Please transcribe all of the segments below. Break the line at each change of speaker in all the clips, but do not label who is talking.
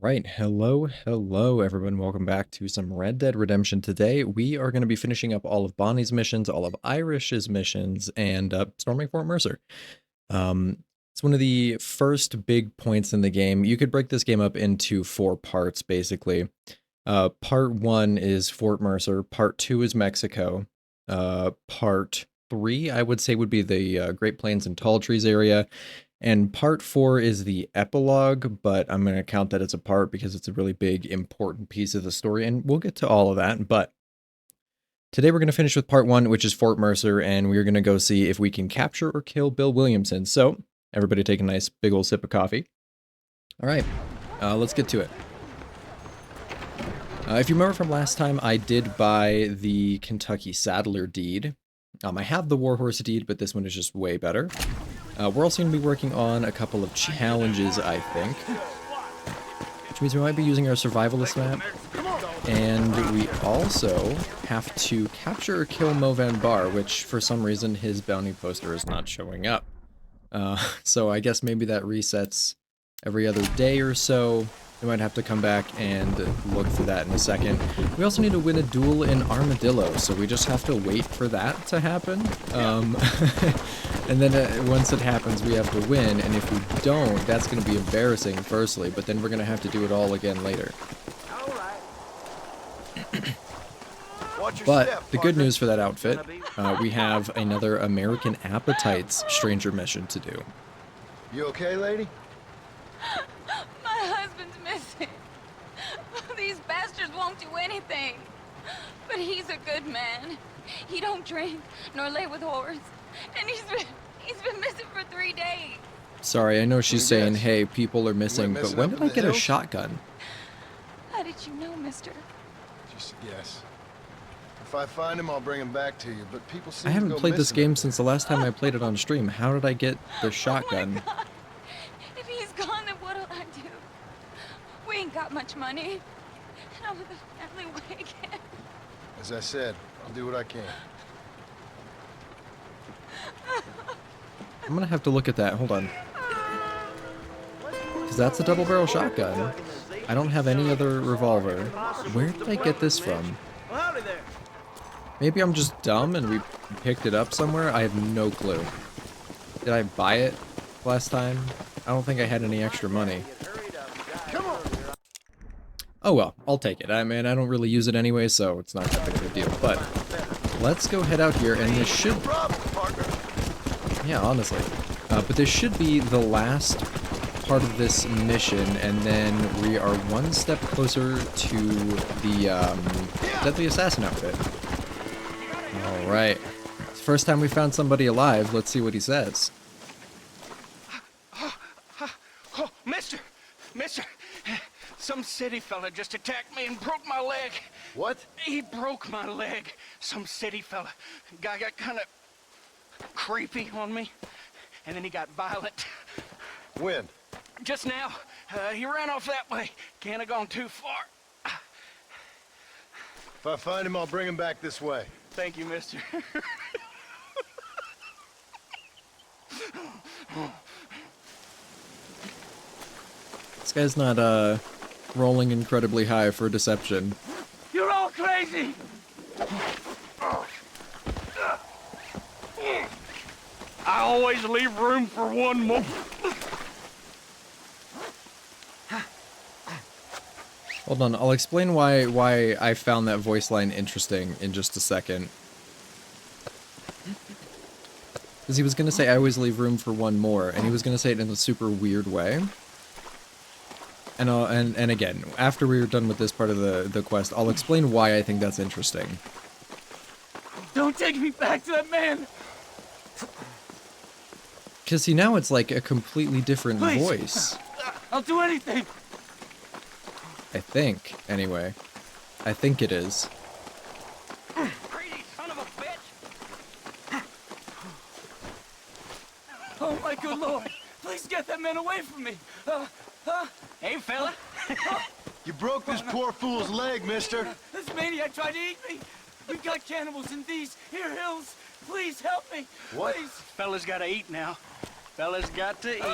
Right, hello everyone. Welcome back to some Red Dead Redemption. Today we are going to be finishing up all of Bonnie's missions, all of Irish's missions, and storming Fort Mercer. It's one of the first big points in the game. You could break this game up into four parts, basically. Part 1 is Fort Mercer, Part 2 is Mexico, Part 3 I would say would be the Great Plains and Tall Trees area, and part 4 is the epilogue, but I'm going to count that as a part because it's a really big, important piece of the story, and we'll get to all of that. But today we're going to finish with part 1, which is Fort Mercer, and we're going to go see if we can capture or kill Bill Williamson. So, everybody take a nice big old sip of coffee. All right, let's get to it. If you remember from last time, I did buy the Kentucky Saddler deed. I have the Warhorse deed, but this one is just way better. We're also going to be working on a couple of challenges, I think. Which means we might be using our survivalist map. And we also have to capture or kill Mo Van Bar, which for some reason his bounty poster is not showing up. So I guess maybe that resets every other day or so. We might have to come back and look for that in a second. We also need to win a duel in Armadillo, so we just have to wait for that to happen. And then once it happens, we have to win, and if we don't, that's going to be embarrassing, firstly, but then we're going to have to do it all again later. But the good news for that outfit, we have another American Appetites Stranger mission to do.
You okay, lady?
My husband's missing. These bastards won't do anything. But he's a good man. He don't drink nor lay with whores. And he's been missing for 3 days.
Sorry, I know she's saying, hey, people are missing, but when did I get a shotgun?
How did you know, mister?
Just a guess. If I find him, I'll bring him back to you, but people seem
I
to
haven't
go
played this
missing.
game since the last time I played it on stream. How did I get the shotgun?
Oh my God. If he's gone, then what'll I do? We ain't got much money. And I'm with the family way again.
As I said, I'll do what I can.
I'm gonna have to look at that. Hold on. Because that's a double barrel shotgun. I don't have any other revolver. Where did I get this from? Maybe I'm just dumb and we picked it up somewhere? I have no clue. Did I buy it last time? I don't think I had any extra money. Oh well, I'll take it. I mean, I don't really use it anyway, so it's not that big of a deal. But let's go head out here, and this should... Yeah, honestly. But this should be the last part of this mission, and then we are one step closer to the Deadly Assassin outfit. Alright. It's the first time we found somebody alive. Let's see what he says.
Oh, mister, some city fella just attacked me and broke my leg.
What?
He broke my leg. Some city fella. Guy got kind of creepy on me, and then he got violent.
When?
Just now, he ran off that way. Can't have gone too far.
If I find him, I'll bring him back this way.
Thank you, mister.
This guy's not, rolling incredibly high for deception.
You're all crazy. I always leave room for one more.
Hold on, I'll explain why I found that voice line interesting in just a second. Because he was going to say, I always leave room for one more, and he was going to say it in a super weird way. And again, after we're done with this part of the quest, I'll explain why I think that's interesting.
Don't take me back to that man.
Because see, now it's like a completely different
Please.
voice.
I'll do anything.
I think, anyway. I think it is.
Crazy son of a bitch. Oh my good lord. Please get that man away from me. Hey, fella.
You broke this poor fool's leg, mister.
This maniac tried to eat me. We've got cannibals in these here hills. Please help me.
What?
Please. Fella's got to eat now. Fella's got to eat.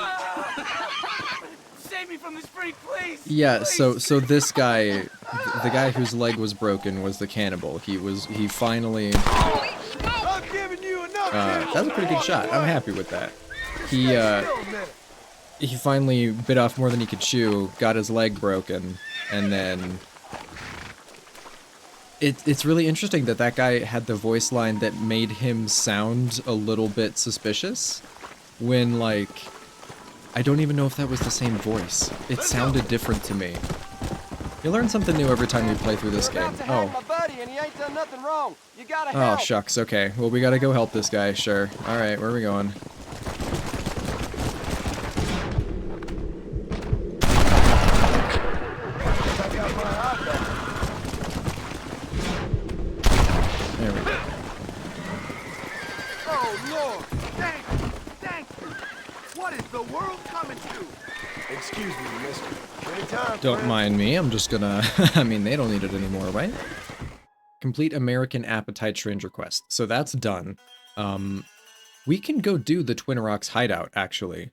save me from this freak, please.
Yeah,
Please.
so this guy, the guy whose leg was broken was the cannibal. He finally,
Holy smoke!
I'm giving you enough.
that was a pretty good shot. I'm happy with that. He finally bit off more than he could chew, got his leg broken, and then it's really interesting that that guy had the voice line that made him sound a little bit suspicious when, like, I don't even know if that was the same voice. It sounded different to me. You learn something new every time you play through this game. Oh.
My buddy, and he ain't done nothing wrong. You gotta
Oh,
help.
shucks. Okay. Well, we gotta go help this guy. Sure. Alright, where are we going? There we go.
Oh, Lord. Thanks. What is the world coming to? Excuse me, mister. Anytime,
Don't
friend.
mind me. I'm just gonna... I mean, they don't need it anymore, right? Complete American Appetite Stranger Quest. So that's done. We can go do the Twin Rocks hideout, actually.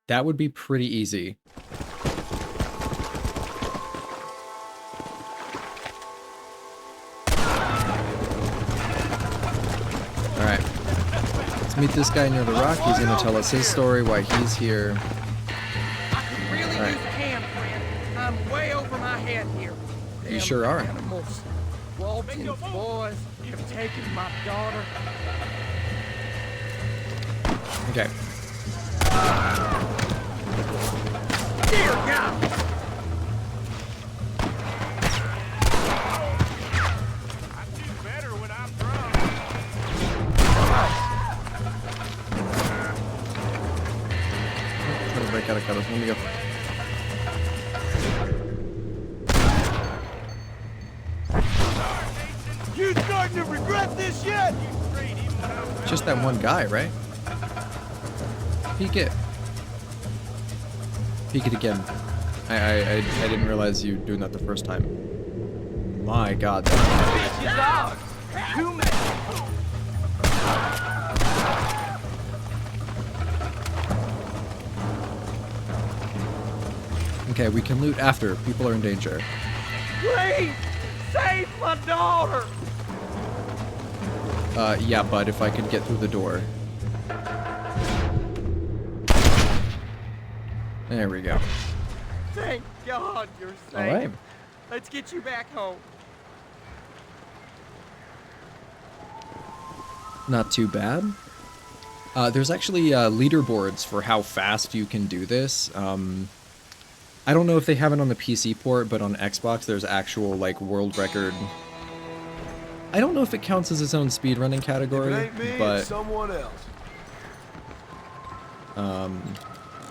That would be pretty easy. Alright. Let's meet this guy near the rock. He's gonna tell us his story, why he's here.
I could really
All right.
use a hand, friend. I'm way over my head here.
You
Damn
sure are.
Animals. Walton's boys have taken my daughter.
Okay.
Dear God!
Trying to break out of cover. Let me go.
You starting to regret this yet?
Just that one guy, right? Peek it. Peek it again. I didn't realize you were doing that the first time. My God. Okay, we can loot after. People are in danger.
Please! Save my daughter!
Yeah, bud, if I could get through the door. There we go.
Thank God you're safe.
Alright.
Let's get you back home.
Not too bad. There's actually leaderboards for how fast you can do this. I don't know if they have it on the PC port, but on Xbox there's actual, like, world record. I don't know if it counts as its own speedrunning category,
If it ain't me,
but
it's someone else.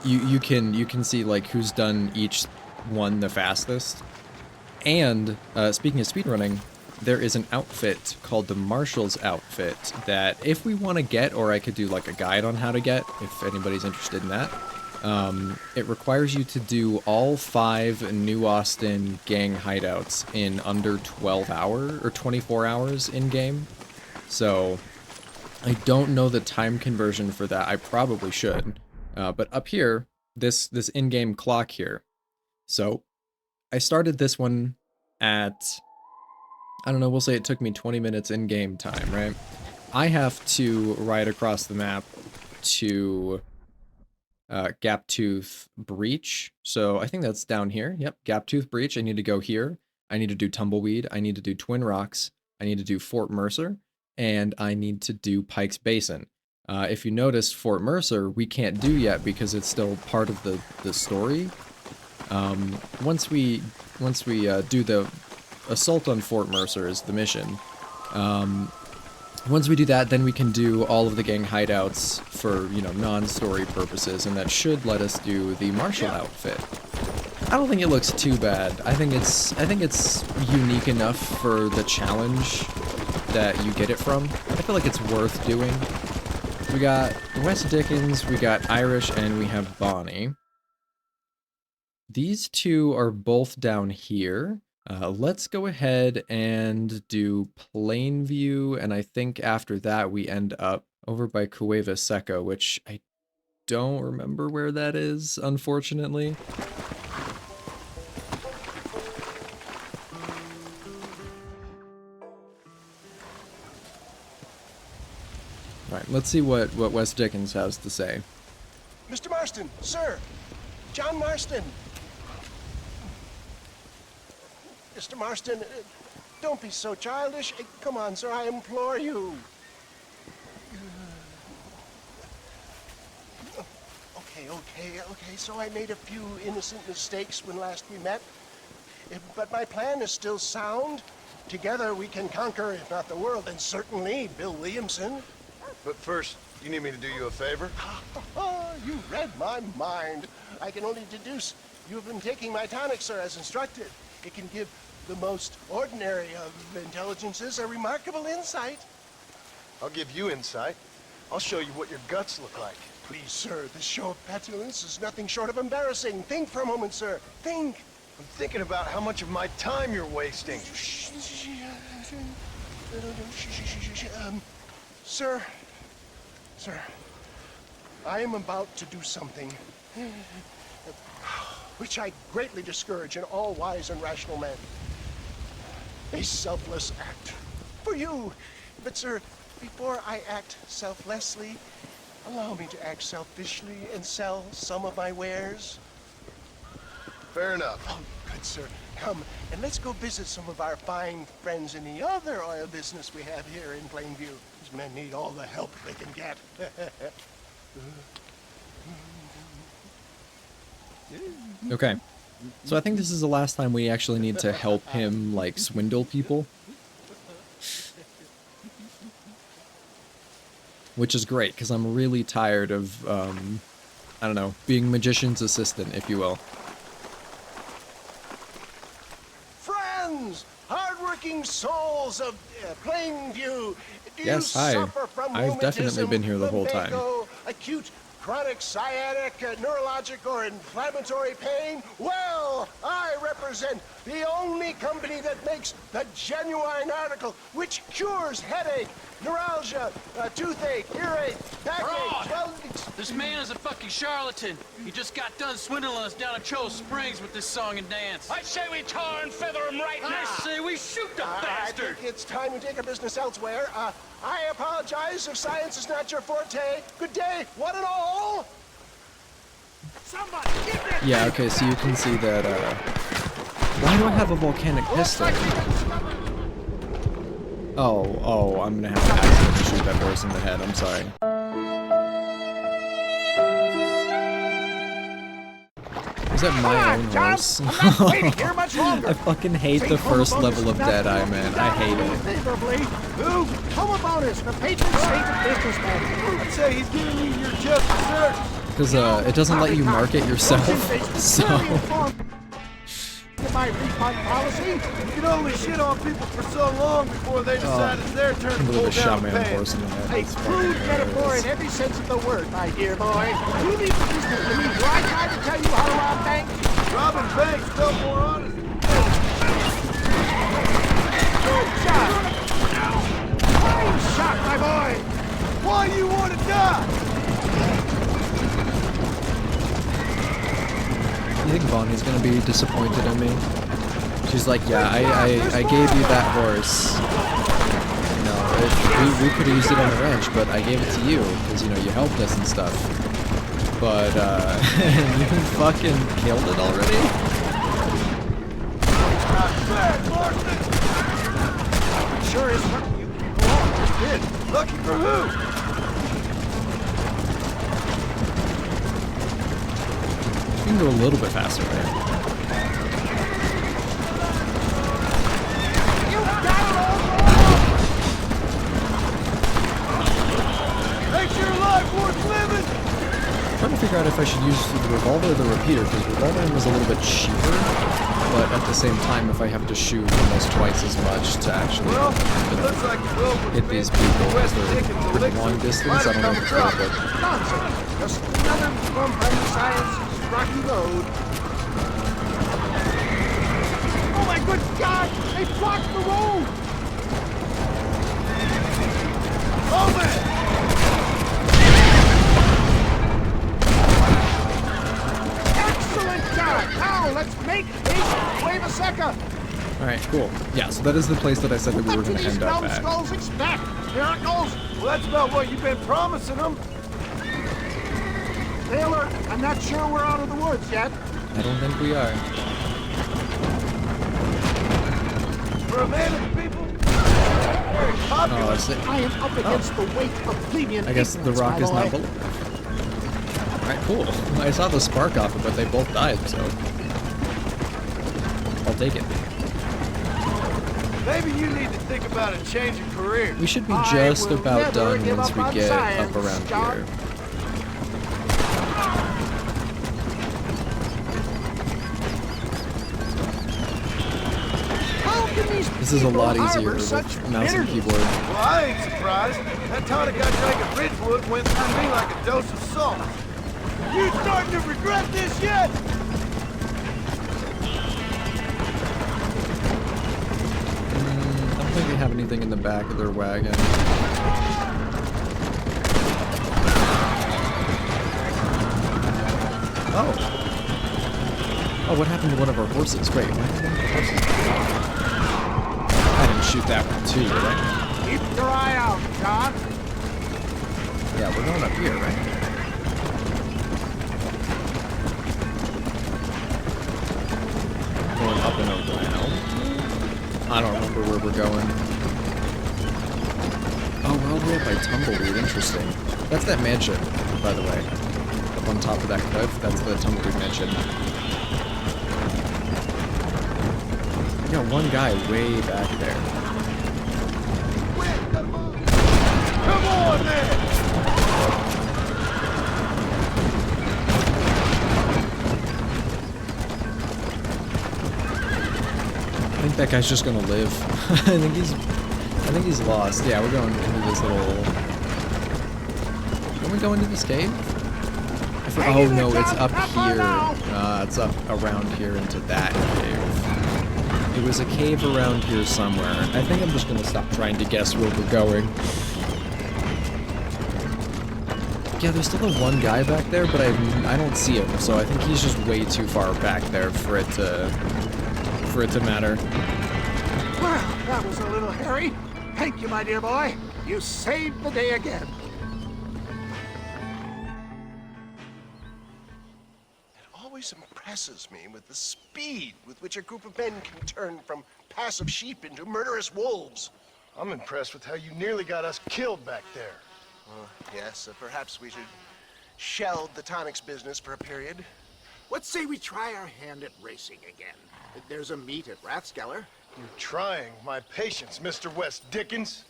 you can see, like, who's done each one the fastest. And speaking of speedrunning, there is an outfit called the Marshal's outfit that if we want to get, or I could do like a guide on how to get, if anybody's interested in that. It requires you to do all 5 New Austin gang hideouts in under 12 hours or 24 hours in game. So I don't know the time conversion for that. I probably should. But up here, this in-game clock here. So I started this one at, I don't know, we'll say it took me 20 minutes in-game time, right? I have to ride across the map to Gaptooth Breach. So I think that's down here. Yep, Gaptooth Breach. I need to go here. I need to do Tumbleweed. I need to do Twin Rocks. I need to do Fort Mercer. And I need to do Pike's Basin. If you notice, Fort Mercer, we can't do yet because it's still part of the story. Once we do the assault on Fort Mercer is the mission. Once we do that, then we can do all of the gang hideouts for, you know, non-story purposes, and that should let us do the Marshal outfit. I don't think it looks too bad. I think it's unique enough for the challenge that you get it from. I feel like it's worth doing. We got West Dickens, we got Irish, and we have Bonnie. These two are both down here. Let's go ahead and do Plainview, and I think after that we end up over by Cueva Seca, which I don't remember where that is, unfortunately. All right, let's see what West Dickens has to say.
Mr. Marston, sir. John Marston. Mr. Marston, don't be so childish. Come on, sir, I implore you. Okay, so I made a few innocent mistakes when last we met. But my plan is still sound. Together we can conquer, if not the world, and certainly Bill Williamson.
But first, you need me to do you a favor?
You read my mind. I can only deduce you have been taking my tonic, sir, as instructed. It can give the most ordinary of intelligences a remarkable insight.
I'll give you insight. I'll show you what your guts look like.
Please, sir, this show of petulance is nothing short of embarrassing. Think for a moment, sir. Think.
I'm thinking about how much of my time you're wasting.
Sir, I am about to do something which I greatly discourage in all wise and rational men. A selfless act for you. But, sir, before I act selflessly, allow me to act selfishly and sell some of my wares.
Fair enough.
Oh, good, sir. Come, and let's go visit some of our fine friends in the other oil business we have here in Plainview. These men need all the help they can get.
Okay. So I think this is the last time we actually need to help him, like, swindle people. Which is great, because I'm really tired of, I don't know, being magician's assistant, if you will.
Friends! Hardworking souls of Plainview! Do
Yes,
you
hi.
suffer from
I've definitely
rheumatism,
been here the whole time.
lumbago, acute chronic sciatic, neurologic, or inflammatory pain? Well, I represent the only company that makes the genuine article which cures headache, neuralgia, toothache, earache, backache, well...
This man is a fucking charlatan. He just got done swindling us down at Cho Springs with this song and dance.
I say we tar and feather him right now.
I say we shoot the
I
bastard.
think it's time we take our business elsewhere. I apologize if science is not your forte. Good day, one and all! Somebody, give me a
Yeah, okay, so you can see that, why do I have a volcanic pistol? Oh, I'm gonna have to accidentally shoot that horse in the head, I'm sorry. Is that my own horse? I fucking hate the first level of Deadeye, man. I hate it.
Favorably. Who? Home bonus, the patron saint of businessmen. I'd say he's giving you your just desserts.
Because, it doesn't let you market yourself, so...
My refund policy.
You can only shit on people for so long before they decide it's their turn
I
to
believe
pull
I shot
down
my
the
own
pants.
horse in the head.
A
That's
crude
fucking
metaphor
hilarious.
in every sense of the word, my dear boy. You need to listen to me. Do I try to tell you how to rob banks?
Robbing banks felt more honest.
Good shot. Fine shot, my boy.
Why you want to die?
You think Bonnie's gonna be disappointed in me? She's like, yeah, I gave you that horse. You know, we could have used it on the ranch, but I gave it to you, because, you know, you helped us and stuff. But, you fucking killed it already?
Sure is lucky you go on.
Did. Lucky for who?
You can go a little bit faster, right?
Makes your life worth living.
I'm trying to figure out if I should use the revolver or the repeater, because revolver was a little bit cheaper, but at the same time, if I have to shoot almost twice as much to actually
Well, it looks like the road was
hit these
made
people
for West
for
Dickens
pretty
elixir.
long distance,
Might
I don't know
have
if it's
come
worth it.
Nonsense. Just another bump on the science's rocky road. Oh my good God! They blocked the road!
Oh man!
Excellent job! Now let's make a wave a second!
Alright, cool. Yeah, so that is the place that I said that we were
What do
going to
these
end up at.
numbskulls expect? Miracles?
Well, that's about what you've been promising them.
Taylor, I'm not sure we're out of the woods yet.
I don't think we are.
For a man of the people, very
Oh,
popular.
is it?
I am up against the weight of plebeian
I guess the
ignorance,
rock
my
is not
boy.
below. Alright, cool. I saw the spark off it, but they both died, so I'll take it.
Maybe you need to think about a change of career.
We should be
I
just
will
about
never
done
give
once
up
we
on
get
science,
up around
John.
here.
How can these
This is a lot
people
easier
harbor
with
such
mouse and
bitterness?
keyboard.
Well, I ain't surprised. That tonic I drank at Ridgewood went through me like a dose of salt. You starting to regret this yet?
I don't think they have anything in the back of their wagon. Oh. Oh, what happened to one of our horses? Wait, why did one of the horses I didn't shoot that one too, did I?
Keep your eye out, John.
Yeah, we're going up here, right? Going up and around. I don't remember where we're going. Oh, we're all the way up by Tumbleweed. Interesting. That's that mansion, by the way. Up on top of that cliff. That's the Tumbleweed mansion. We got one guy way back there.
Come on, then!
I think that guy's just gonna live. I think he's lost. Yeah, we're going into this little. Can we go into this cave? Oh no, it's up here. It's up around here into that cave. It was a cave around here somewhere. I think I'm just gonna stop trying to guess where we're going. Yeah, there's still the one guy back there, but I don't see him, so I think he's just way too far back there for it to matter.
Well, that was a little hairy. Thank you, my dear boy. You saved the day again.
It always impresses me with the speed with which a group of men can turn from passive sheep into murderous wolves.
I'm impressed with how you nearly got us killed back there.
Yes, perhaps we should shelve the tonics business for a period.
Let's say we try our hand at racing again. There's a meet at Rathskeller.
You're trying my patience, Mr. West Dickens.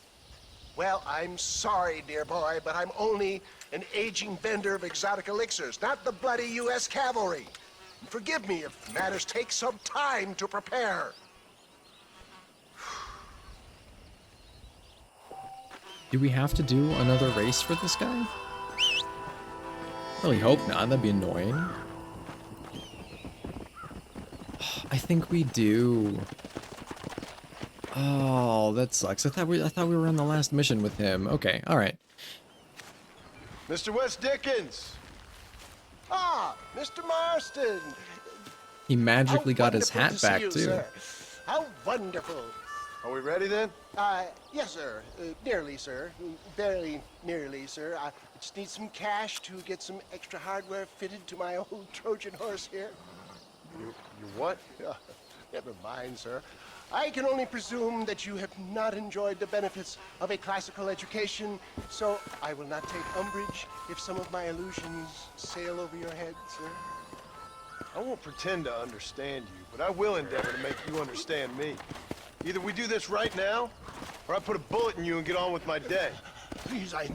Well, I'm sorry, dear boy, but I'm only an aging vendor of exotic elixirs, not the bloody U.S. cavalry. Forgive me if matters take some time to prepare.
Do we have to do another race for this guy? Really hope not. That'd be annoying. I think we do. Oh, that sucks. I thought we were on the last mission with him. Okay, all right.
Mr. West Dickens!
Ah, Mr. Marston.
He magically
How
got his
wonderful
hat
to see
back
you,
too.
Sir. How wonderful.
Are we ready then?
Yes, sir. Nearly, sir. Barely nearly, sir. I just need some cash to get some extra hardware fitted to my old Trojan horse here.
You what?
Never mind, sir. I can only presume that you have not enjoyed the benefits of a classical education, so I will not take umbrage if some of my illusions sail over your head, sir.
I won't pretend to understand you, but I will endeavor to make you understand me. Either we do this right now, or I put a bullet in you and get on with my day.
Please, I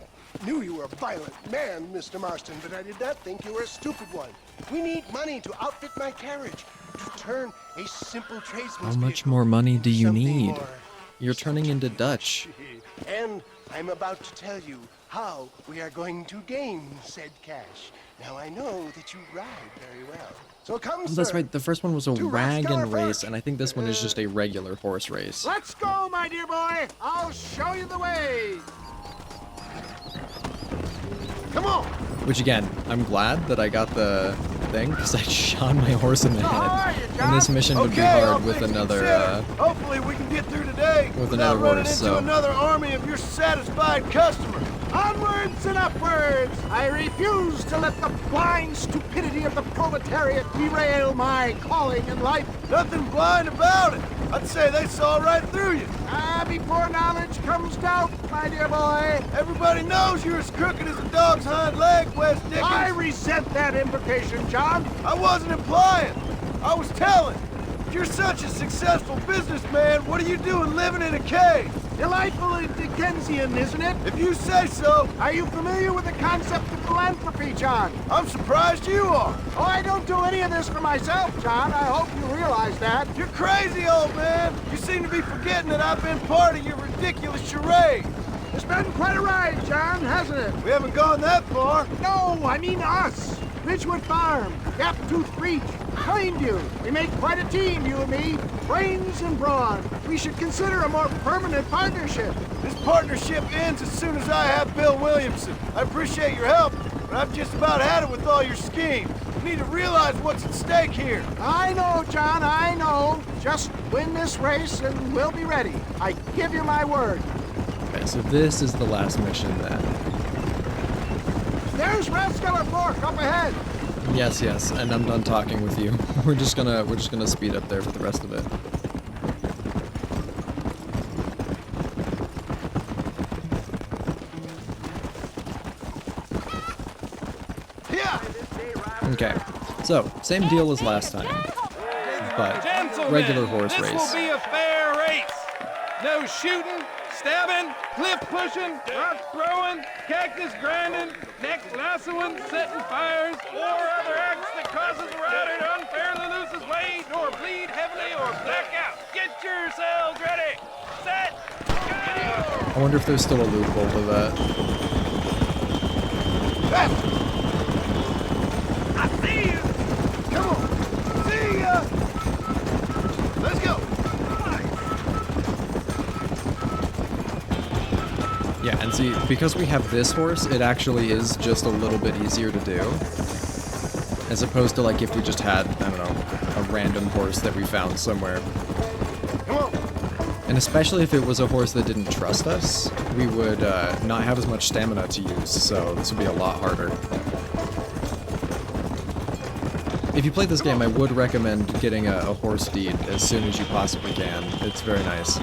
knew you were a violent man, Mr. Marston, but I did not think you were a stupid one. We need money to outfit my carriage, to turn a simple tradesman's
How much
vehicle
more money do you
something
need?
more
You're turning into Dutch.
And I'm about to tell you how we are going to gain said cash. Now I know that you ride very well. So come,
Oh, that's
sir.
right. The first one was a
To
wagon
Rathskeller
race,
Park.
and I think this one is just a regular horse race.
Let's go, my dear boy. I'll show you the way.
Come on!
Which again, I'm glad that I got the thing because I shot my horse in the
How are
head.
you,
And this
John?
mission would be
Okay, all
hard with
things
another,
considered, hopefully we can get through today
with
without
another
running
horse,
into
so.
another army of your satisfied customers.
Onwards and upwards! I refuse to let the blind stupidity of the proletariat derail my calling in life.
Nothing blind about it. I'd say they saw right through you.
Before knowledge comes doubt, my dear boy.
Everybody knows you're as crooked as a dog's hind leg, West Dickens.
I resent that implication, John.
I wasn't implying. I was telling. If you're such a successful businessman, what are you doing living in a cave?
Delightfully Dickensian, isn't it?
If you say so.
Are you familiar with the concept of philanthropy, John?
I'm surprised you are.
Oh, I don't do any of this for myself, John. I hope you realize that.
You're crazy, old man. You seem to be forgetting that I've been part of your ridiculous charade.
It's been quite a ride, John, hasn't it?
We haven't gone that far.
No, I mean us. Ridgewood Farm, Gap-Tooth Breach, Plainview. We make quite a team, you and me. Brains and brawn. We should consider a more permanent partnership.
This partnership ends as soon as I have Bill Williamson. I appreciate your help, but I've just about had it with all your schemes. You need to realize what's at stake here.
I know, John, I know. Just win this race and we'll be ready. I give you my word.
Okay, so this is the last mission then.
There's Rathskeller Fork up ahead.
Yes, and I'm done talking with you. We're just gonna speed up there for the rest of it.
Yeah.
Okay, so same deal as last time, but regular horse race.
This will be a fair race. No shooting, stabbing, cliff pushing, rock throwing, cactus grinding, neck lassoing, setting fires, or other acts that causes a rider to unfairly lose his weight, or bleed heavily, or black out. Get yourselves ready. Set. Go.
I wonder if there's still a loophole to that.
I see you. Come on. See ya. Let's go.
Yeah, and see, because we have this horse, it actually is just a little bit easier to do. As opposed to like if we just had, I don't know, a random horse that we found somewhere.
Come on.
And especially if it was a horse that didn't trust us, we would not have as much stamina to use, so this would be a lot harder. If you play this game, I would recommend getting a horse deed as soon as you possibly can. It's very nice.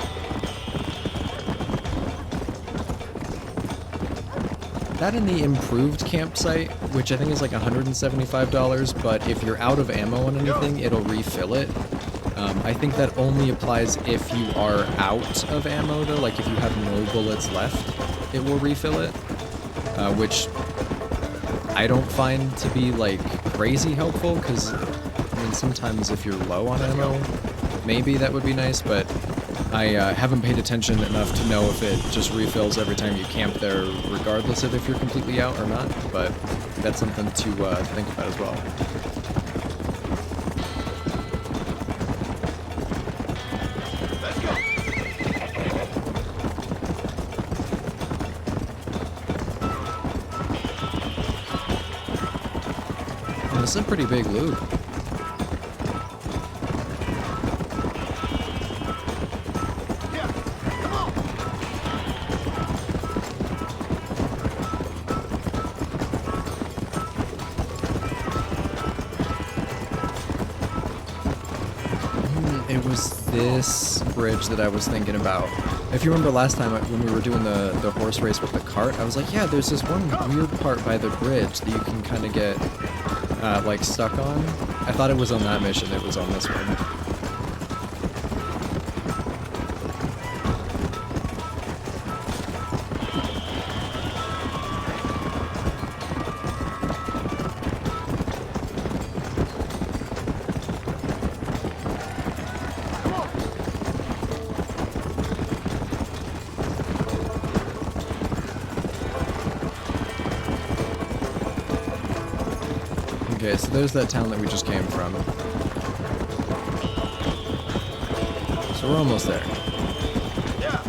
That in the improved campsite, which I think is like $175, but if you're out of ammo on anything, it'll refill it. I think that only applies if you are out of ammo though, like if you have no bullets left, it will refill it, which I don't find to be like crazy helpful, because I mean sometimes if you're low on ammo, maybe that would be nice, but I haven't paid attention enough to know if it just refills every time you camp there, regardless of if you're completely out or not, but that's something to think about as well.
Let's go.
And this is a pretty big loop.
Yeah. Come on.
It was this bridge that I was thinking about. If you remember last time when we were doing the horse race with the cart, I was like, yeah, there's this one weird part by the bridge that you can kind of get like stuck on. I thought it was on that mission, it was on this one. Okay, so there's that town that we just came from. So we're almost there.
Yeah.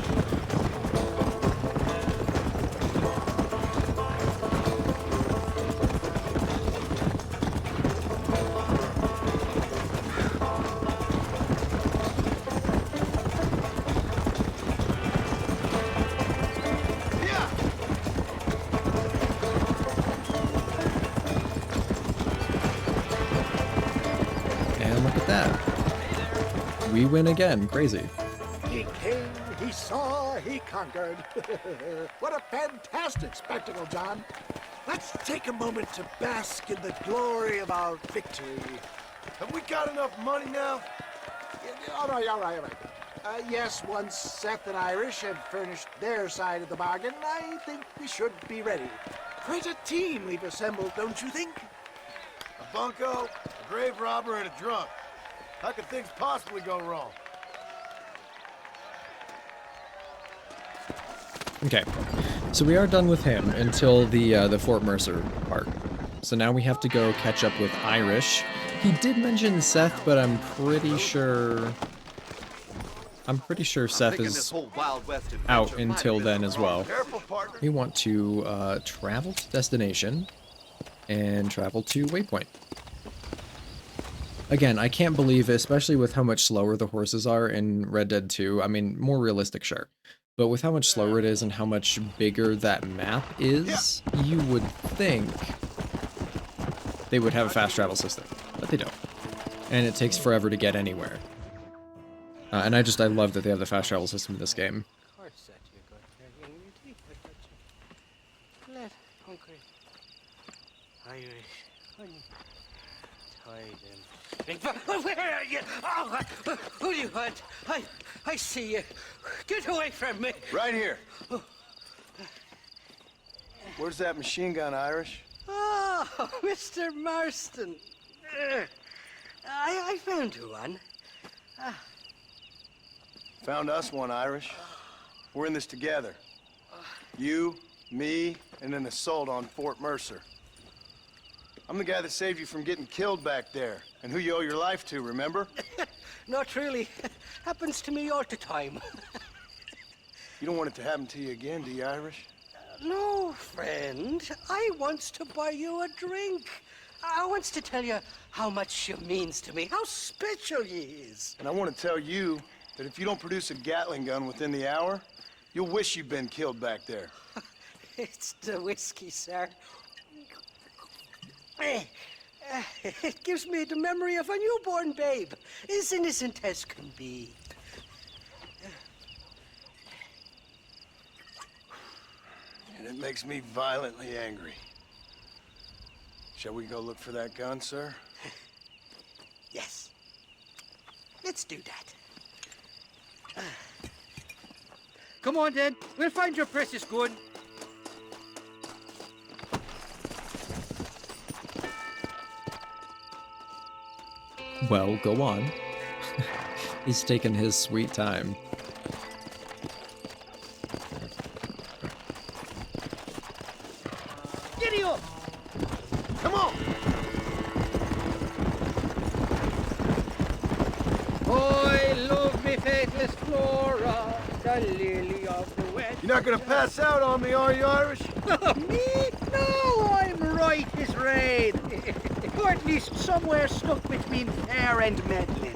we win again. Crazy.
He came, he saw, he conquered. What a fantastic spectacle, John. Let's take a moment to bask in the glory of our victory.
Have we got enough money now?
All right. Yes, once Seth and Irish have furnished their side of the bargain, I think we should be ready. Quite a team we've assembled, don't you think?
A bunco, a grave robber, and a drunk. How could things possibly go wrong?
Okay, so we are done with him until the Fort Mercer part. So now we have to go catch up with Irish. He did mention Seth, but I'm pretty sure Seth is out until then as well. We want to travel to destination and travel to waypoint. Again, I can't believe, especially with how much slower the horses are in Red Dead 2. I mean, more realistic, sure. But with how much slower it is and how much bigger that map is, you would think they would have a fast travel system, but they don't. And it takes forever to get anywhere. And I love that they have the fast travel system in this game.
Where are you? Oh, who do you want? I see you. Get away from me.
Right here. Where's that machine gun, Irish?
Oh, Mr. Marston. I found you one.
Found us one, Irish. We're in this together. You, me, and an assault on Fort Mercer. I'm the guy that saved you from getting killed back there, and who you owe your life to, remember?
Not really. Happens to me all the time.
You don't want it to happen to you again, do you, Irish?
No, friend. I wants to buy you a drink. I wants to tell you how much she means to me, how special you is.
And I want to tell you that if you don't produce a Gatling gun within the hour, you'll wish you'd been killed back there.
It's the whiskey, sir. It gives me the memory of a newborn babe, as innocent as can be.
And it makes me violently angry. Shall we go look for that gun, sir?
Yes. Let's do that. Come on, then. We'll find your precious gun.
Well, go on. He's taking his sweet time.
Giddy up!
Come on!
I love me faithless Flora, the lily of the West.
You're not gonna pass out on me, are you, Irish?
Me? No, I'm right as rain. Or at least somewhere stuck between fair and meddling.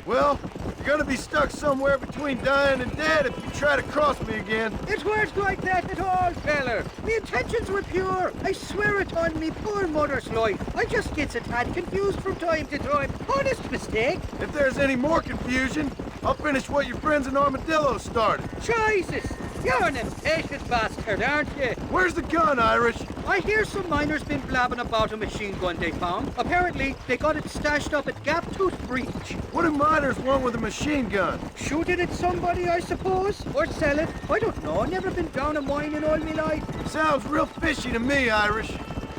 Well, you're gonna be stuck somewhere between dying and dead if you try to cross me again.
It weren't like that at all, feller. Me intentions were pure. I swear it on me poor mother's life. I just gets a tad confused from time to time. Honest mistake.
If there's any more confusion, I'll finish what your friends in Armadillo started.
Jesus! You're an impatient bastard, aren't you?
Where's the gun, Irish?
I hear some miners been blabbing about a machine gun they found. Apparently, they got it stashed up at Gaptooth Breach.
What do miners want with a machine gun?
Shoot it at somebody, I suppose? Or sell it? I don't know. Never been down a mine in all my life.
Sounds real fishy to me, Irish.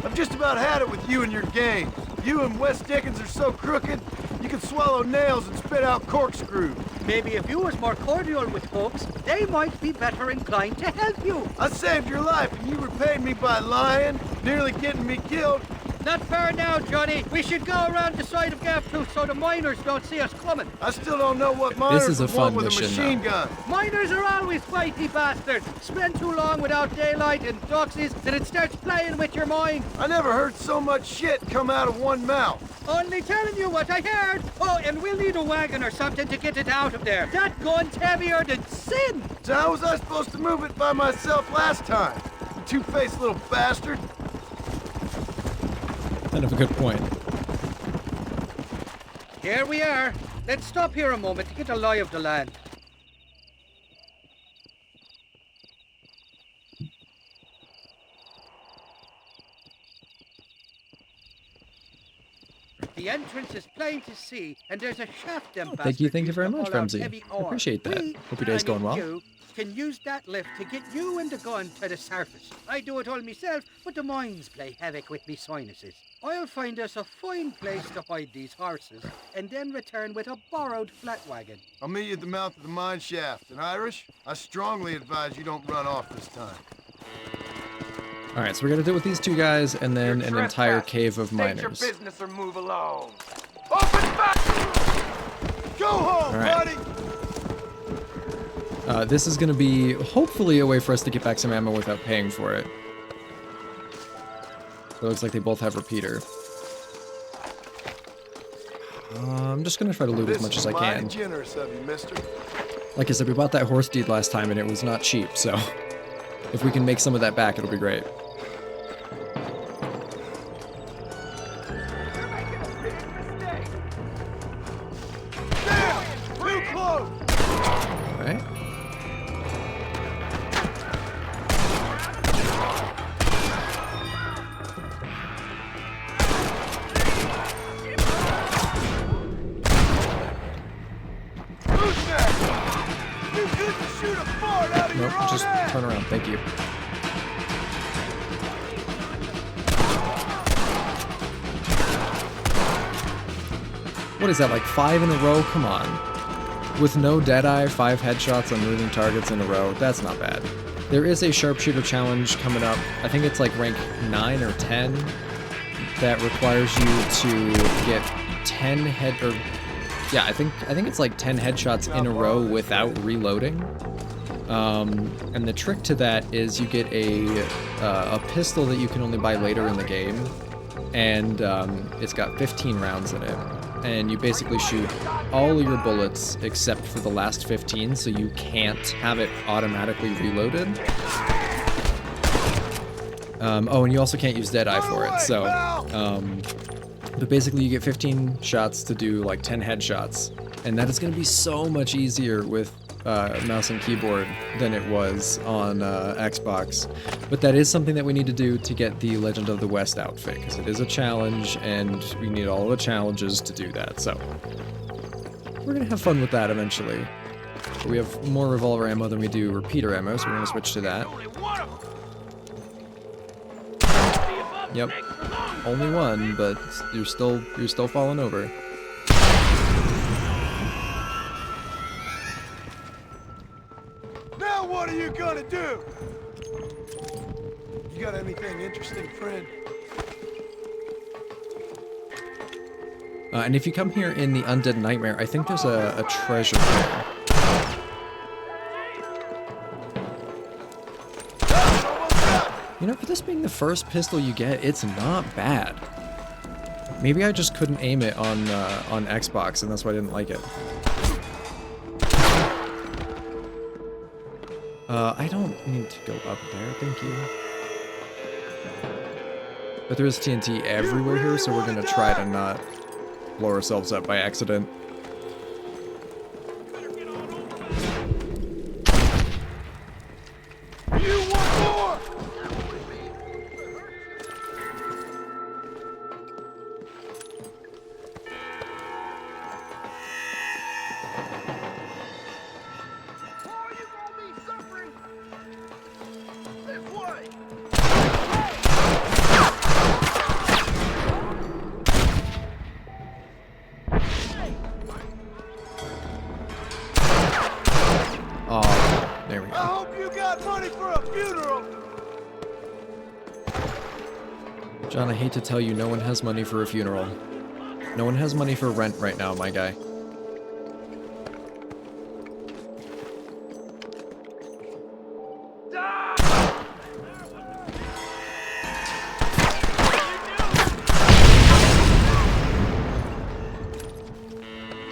I've just about had it with you and your games. You and West Dickens are so crooked, you can swallow nails and spit out corkscrews.
Maybe if you was more cordial with folks, they might be better inclined to help you.
I saved your life and you repaid me by lying, nearly getting me killed.
Not far now, Johnny. We should go around the side of Gaptooth so the miners don't see us coming.
I still don't know what miners
is a
would
fun
want with a
mission,
machine
though.
gun.
Miners are always fighty bastards. Spend too long without daylight and doxies and it starts playing with your mind.
I never heard so much shit come out of one mouth.
Only telling you what I heard. Oh, and we'll need a wagon or something to get it out of there. That gun's heavier than sin.
So how was I supposed to move it by myself last time? You two-faced little bastard.
Kind of a good point.
Here we are. Let's stop here a moment to get a lie of the land. The entrance is plain to see, and there's a shaft them
Thank you
bastards
very
use to
much,
haul out
Ramsey.
heavy
I
ore.
appreciate that.
We,
Hope your day's
I
going
mean
well.
you, can use that lift to get you and the gun to the surface. I do it all myself, but the mines play havoc with me sinuses. I'll find us a fine place to hide these horses, and then return with a borrowed flat wagon.
I'll meet you at the mouth of the mine shaft. And Irish, I strongly advise you don't run off this time.
All right, so we're gonna deal with these two guys and then an entire cave of
State your
miners.
business or move along. Open fire!
Go home,
All right.
buddy!
This is gonna be hopefully a way for us to get back some ammo without paying for it. So it looks like they both have repeater. I'm just gonna try to loot as much as I can.
Generous of you, mister.
Like I said, we bought that horse deed last time and it was not cheap, so if we can make some of that back, it'll be great.
Too close!
Alright.
Who's next? You couldn't shoot a fart out of your
Nope,
own
just
ass!
turn around, thank you. What is that, like 5 in a row? Come on. With no Deadeye, 5 headshots on moving targets in a row, that's not bad. There is a sharpshooter challenge coming up. I think it's like rank 9 or 10 that requires you to get 10 yeah, I think it's like 10 headshots in a row without reloading. And the trick to that is you get a pistol that you can only buy later in the game, and it's got 15 rounds in it. And you basically shoot all of your bullets except for the last 15, so you can't have it automatically reloaded. Oh, and you also can't use Deadeye for it, so... but basically you get 15 shots to do like 10 headshots, and that is going to be so much easier with mouse and keyboard than it was on Xbox. But that is something that we need to do to get the Legend of the West outfit, because it is a challenge, and we need all the challenges to do that, so we're going to have fun with that eventually. But we have more revolver ammo than we do repeater ammo, so we're going to switch to that. Yep, only one, but you're still falling over.
Now what are you gonna do? You got anything interesting, friend?
And if you come here in the Undead Nightmare, I think there's a treasure there. You know, for this being the first pistol you get, it's not bad. Maybe I just couldn't aim it on Xbox, and that's why I didn't like it. I don't need to go up there, thank you. But there is TNT everywhere here, so we're gonna try to not blow ourselves up by accident.
You want more?
Oh, there we
I
go.
hope you got money for a funeral.
John, I hate to tell you, no one has money for a funeral. No one has money for rent right now, my guy.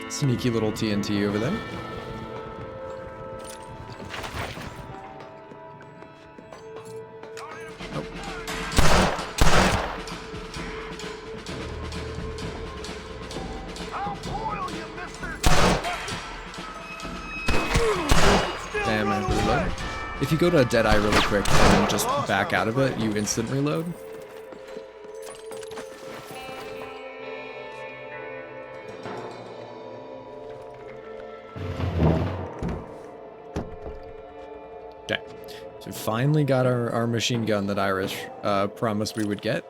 Sneaky little TNT over there.
I'll boil you, mister.
if you go to a dead eye really quick and then just back out of it, you instant reload. Okay, so we finally got our machine gun that Irish promised we would get.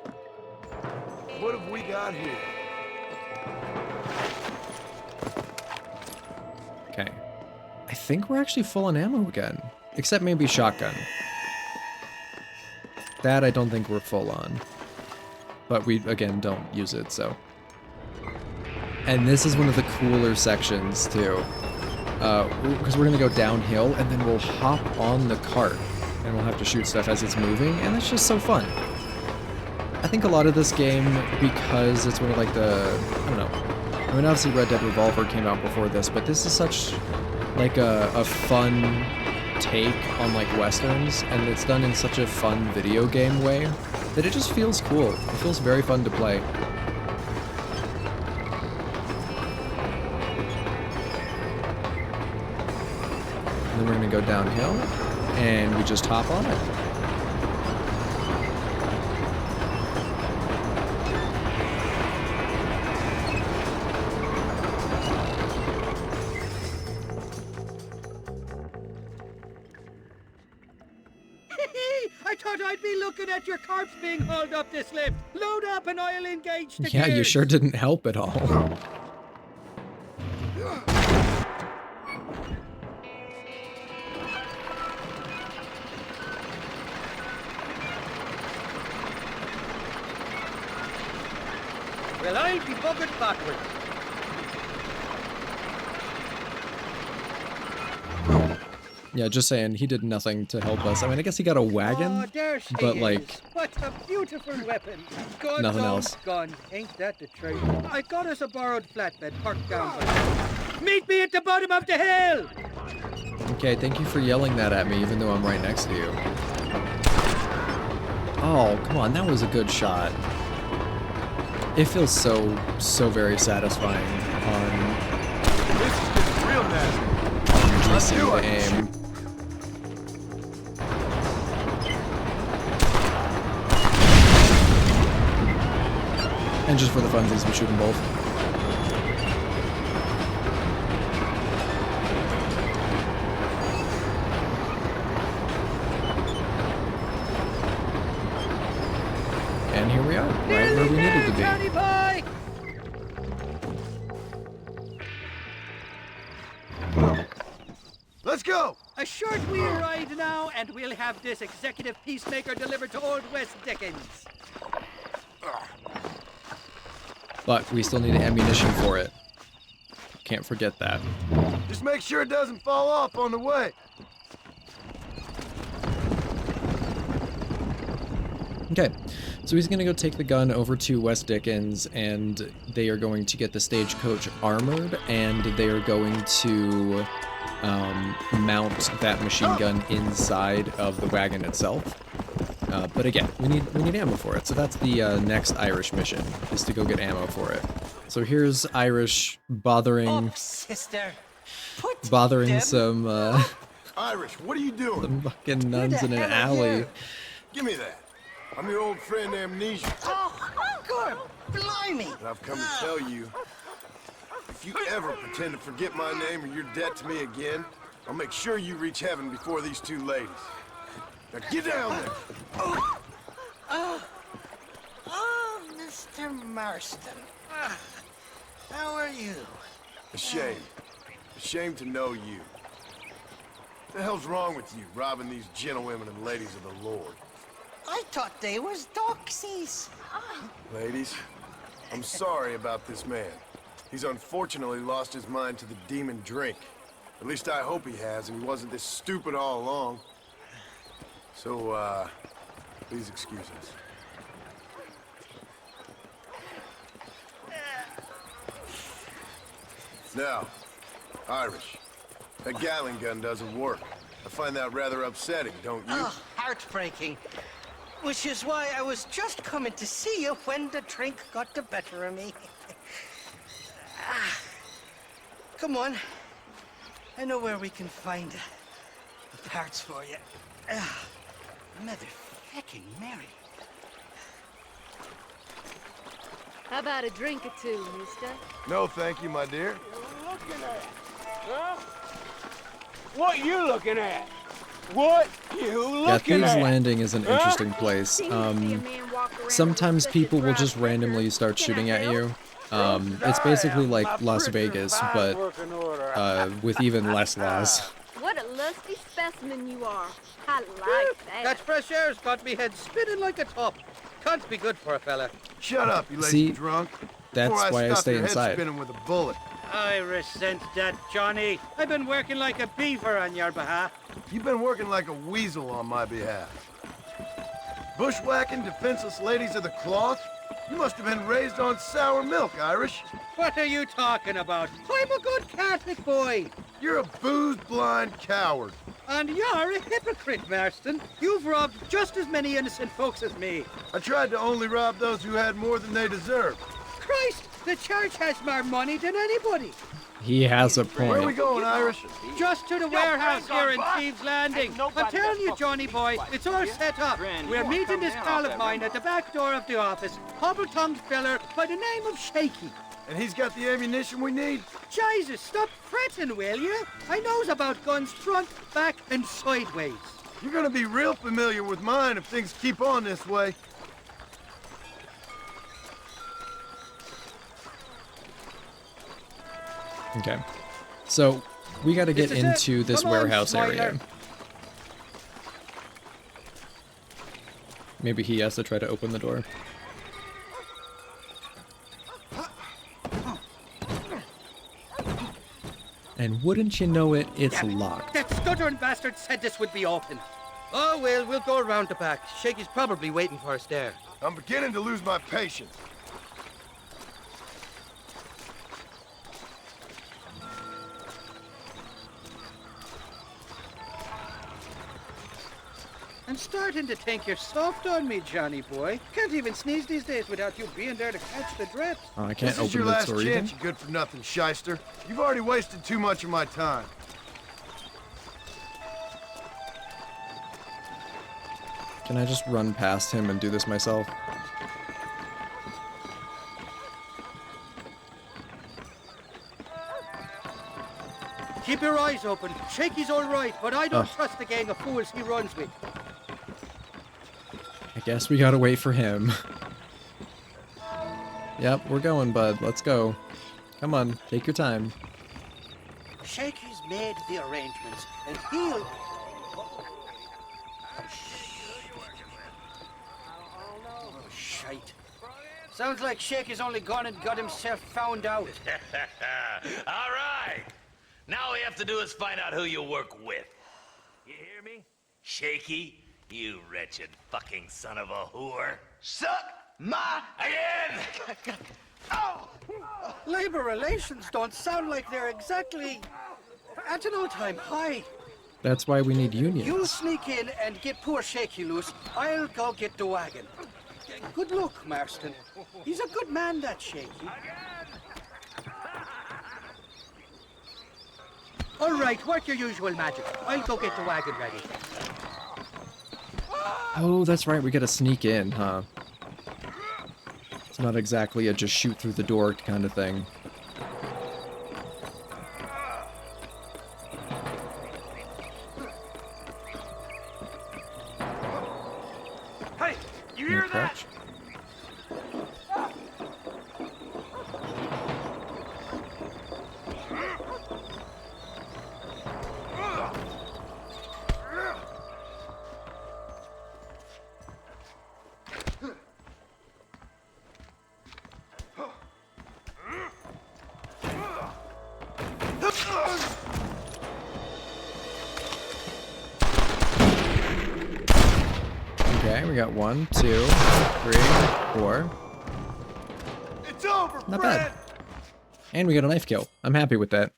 What have we got here?
Okay, I think we're actually full on ammo again, except maybe shotgun. That I don't think we're full on, but we again don't use it, so. And this is one of the cooler sections too, because we're gonna go downhill and then we'll hop on the cart and we'll have to shoot stuff as it's moving, and it's just so fun. I think a lot of this game, because it's one of like the, I don't know, I mean obviously Red Dead Revolver came out before this, but this is such like a fun take on like westerns, and it's done in such a fun video game way that it just feels cool. It feels very fun to play. And then we're gonna go downhill and we just hop on it.
I thought I'd be looking at your corpse being hauled up this lift. Load up and I'll engage the
Yeah, you
gears.
sure didn't help at all.
Well, I'll be buggered backwards.
Yeah, just saying, he did nothing to help us. I mean, I guess he got a wagon,
Oh, there she
but
is.
like,
What a beautiful weapon. Good
Nothing
old
else.
gun. Ain't that the truth? I got us a borrowed flatbed parked down by. Meet me at the bottom of the hill!
okay, thank you for yelling that at me, even though I'm right next to you. Oh, come on, that was a good shot. It feels so very satisfying on
This is getting real nasty.
GC
do
to
it.
aim. And just for the funsies, we shoot them both. And here we are, right where we needed to be.
Johnny boy!
Let's go!
A short wheel ride now, and we'll have this executive peacemaker delivered to old West Dickens.
But we still need ammunition for it. Can't forget that.
Just make sure it doesn't fall off on the way.
Okay, so he's gonna go take the gun over to West Dickens, and they are going to get the stagecoach armored, and they are going to mount that machine gun inside of the wagon itself. But again, we need ammo for it, so that's the next Irish mission, is to go get ammo for it. So here's Irish bothering
sister.
some
Irish, what are you doing?
some fucking nuns in an
hell are
alley.
you?
Give me that. I'm your old friend Amnesia,
Oh, good. Blimey.
and I've come to tell you, if you ever pretend to forget my name or your debt to me again, I'll make sure you reach heaven before these two ladies. Now get down there.
Oh, Mr. Marston. How are you?
Ashamed. Ashamed to know you. What the hell's wrong with you, robbing these gentlewomen and ladies of the Lord?
I thought they was doxies.
Ladies, I'm sorry about this man. He's unfortunately lost his mind to the demon drink. At least I hope he has, and he wasn't this stupid all along. So, please excuse us. Now, Irish, that Gatling gun doesn't work. I find that rather upsetting, don't you?
Oh, heartbreaking. Which is why I was just coming to see you when the drink got the better of me. Come on. I know where we can find
the parts for you. Motherfucking Mary.
How about a drink or two, mister?
No, thank you, my dear.
Looking at? Huh? What you looking at? What you
Yeah,
looking
Thieves'
at?
Landing is an interesting place. Sometimes people will just randomly start shooting at you. It's basically like Las Vegas, but with even less laws.
What a lusty specimen you are. I like that.
That fresh air's got me head spinning like a top. Can't be good for a fella.
Shut up, you lazy
See,
drunk.
that's
Before
why I
stop
stay
your head
inside.
spinning with a bullet.
I resent that, Johnny. I've been working like a beaver on your behalf.
You've been working like a weasel on my behalf. Bushwhacking defenseless ladies of the cloth? You must have been raised on sour milk, Irish.
What are you talking about? I'm a good Catholic boy.
You're a booze-blind coward.
And you're a hypocrite, Marston. You've robbed just as many innocent folks as me.
I tried to only rob those who had more than they deserved.
Christ, the church has more money than anybody.
He has a
Where are we
point.
going, Irish?
Just to the warehouse here in Thieves' Landing. I'm telling you, Johnny boy, it's all set up. We're meeting this pal of mine at the back door of the office, hobble-tongued fella by the name of Shaky.
And he's got the ammunition we need?
Jesus, stop fretting, will you? I knows about guns front, back, and sideways.
You're gonna be real familiar with mine if things keep on this way.
Okay. So, we gotta get
This is it.
into this
Come on,
warehouse area.
Smiler.
Maybe he has to try to open the door. And wouldn't you know it, it's locked.
That stuttering bastard said this would be open. Oh, well, we'll go around the back. Shaky's probably waiting for us there.
I'm beginning to lose my patience.
I'm starting to think you're soft on me, Johnny boy. Can't even sneeze these days without you being there to catch the drips.
Oh, I can't
This is your
open the
last
door either.
chance, you good-for-nothing shyster. You've already wasted too much of my time.
Can I just run past him and do this myself?
Keep your eyes open. Shaky's all right, but I don't trust the gang of fools he runs with.
I guess we gotta wait for him. Yep, we're going, bud. Let's go. Come on, take your time.
Shaky's made the arrangements, and he'll... Oh, shite. Sounds like Shaky's only gone and got himself found out.
All right. Now all we have to do is find out who you work with. You hear me? Shaky, you wretched fucking son of a whore. Suck my again!
Oh! Labor relations don't sound like they're exactly at an all-time high.
That's why we need
You
unions.
sneak in and get poor Shaky loose. I'll go get the wagon. Good luck, Marston. He's a good man, that Shaky. All right, work your usual magic. I'll go get the wagon ready.
Oh, that's right, we gotta sneak in, huh? It's not exactly a just shoot through the door kind of thing.
Hey, you hear that?
Crouch. Okay, we got 1, 2, 3, 4.
It's over,
Not
Fred!
bad. And we got a knife kill. I'm happy with that.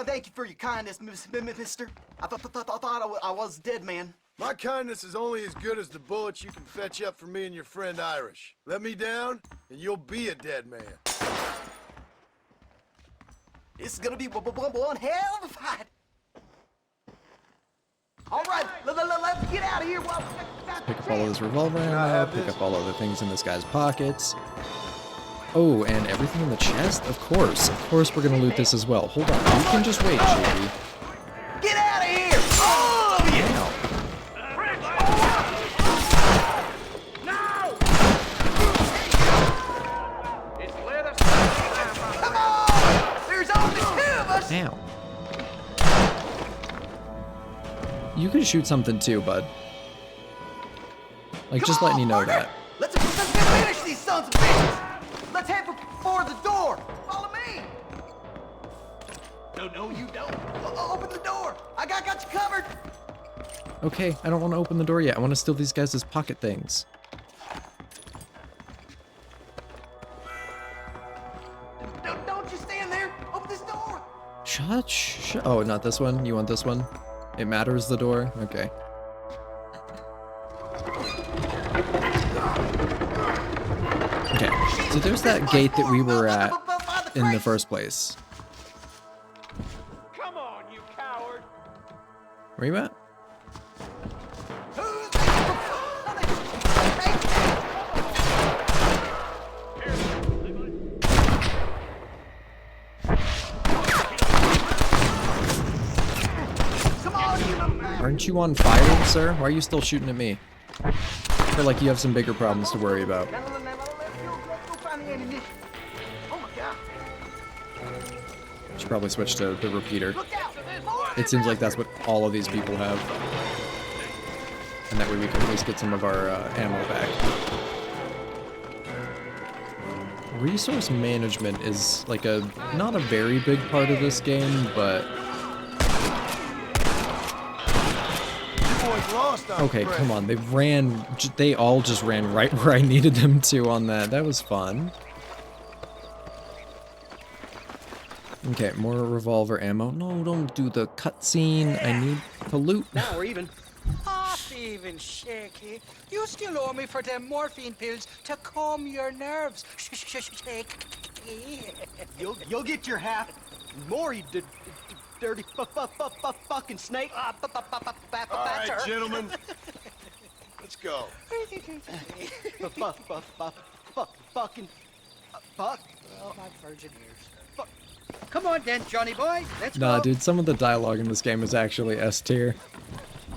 Thank you for your kindness, mister. I thought I was dead, man.
My kindness is only as good as the bullets you can fetch up for me and your friend Irish. Let me down, and you'll be a dead man.
This is gonna be one hell of a fight. All right, let's get out of here. Well,
Pick up all of his revolver ammo, pick up all of the things in this guy's pockets. Oh, and everything in the chest? Of course we're gonna loot this as well. Hold on, you can just wait, Shaky.
get out of here! Oh, yeah! Come on! There's only two of us!
Ow. You can shoot something too, bud. Like, just letting you know that.
Let's finish these sons of bitches! Let's head for the door! Follow me! No, you don't. Open the door! I got you covered!
Okay, I don't want to open the door yet. I want to steal these guys' pocket things.
Don't you stand there! Open this door!
Shut. Oh, not this one? You want this one? It matters, the door? Okay. Okay, so there's that gate that we were at in the first place.
Come on, you coward!
Where you at? Aren't you on fire, sir? Why are you still shooting at me? I feel like you have some bigger problems to worry about.
Let's go find the ammunition. Oh my god.
Should probably switch to the repeater.
Look out!
It seems like that's what all of these people have. And that way we can at least get some of our ammo back. Resource management is like not a very big part of this game, but... Okay, come on, they all just ran right where I needed them to on that. That was fun. Okay, more revolver ammo. No, don't do the cutscene. I need to loot.
Now we're even. Half even, Shaky. You still owe me for them morphine pills to calm your nerves. Shaky.
You'll get your half. More, you dirty fucking snake.
All right, gentlemen. Let's go.
Fucking fuck.
Oh, my virgin ears. Come on then, Johnny boy. Let's
Nah,
go.
dude, some of the dialogue in this game is actually S tier.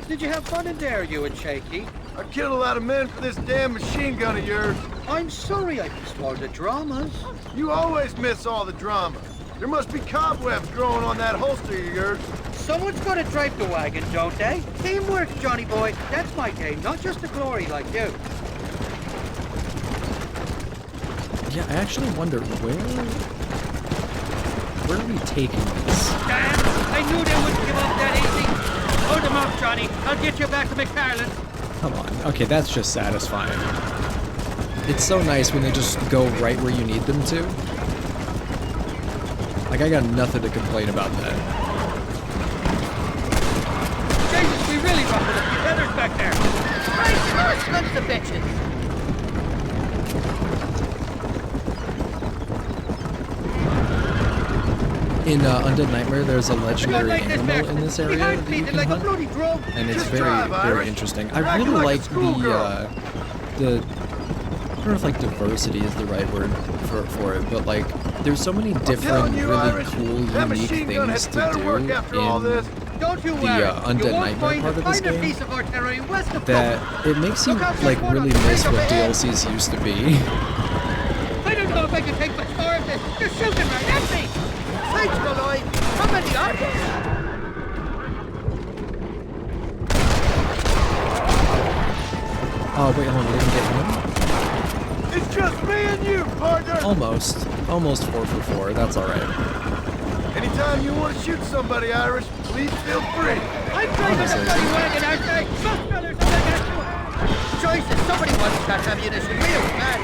Did you have fun in there, you and Shaky?
I killed a lot of men for this damn machine gun of yours.
I'm sorry I missed all the dramas.
You always miss all the drama. There must be cobwebs growing on that holster of yours.
Someone's got to drive the wagon, don't they? Teamwork, Johnny boy. That's my game, not just the glory like you.
Yeah, I actually wonder where are we taking this?
Damn! I knew they wouldn't give up that easy. Hold them up, Johnny. I'll get you back to McFarland.
Come on. Okay, that's just satisfying. It's so nice when they just go right where you need them to. Like, I got nothing to complain about that.
Jesus, we really ruffled a few feathers back there. Right, sons of bitches.
In Undead Nightmare, there's a legendary animal in this area that you can hunt, and it's very, very interesting. I really like the I don't know if like diversity is the right word for it, but like there's so many different, really cool, unique things to do in the Undead Nightmare part of this game that it makes you like really miss what DLCs used to be.
I don't know if I can take much more of this. They're shooting right at me. Thanks, Malloy. How many are there?
Oh, wait, hold on, we didn't get him?
It's just me and you, partner!
Almost 4 for 4, that's alright.
Anytime you want to shoot somebody, Irish, please feel free.
I'm driving a bloody wagon, aren't I? Most brothers are like that. Choices, somebody wants that ammunition real bad.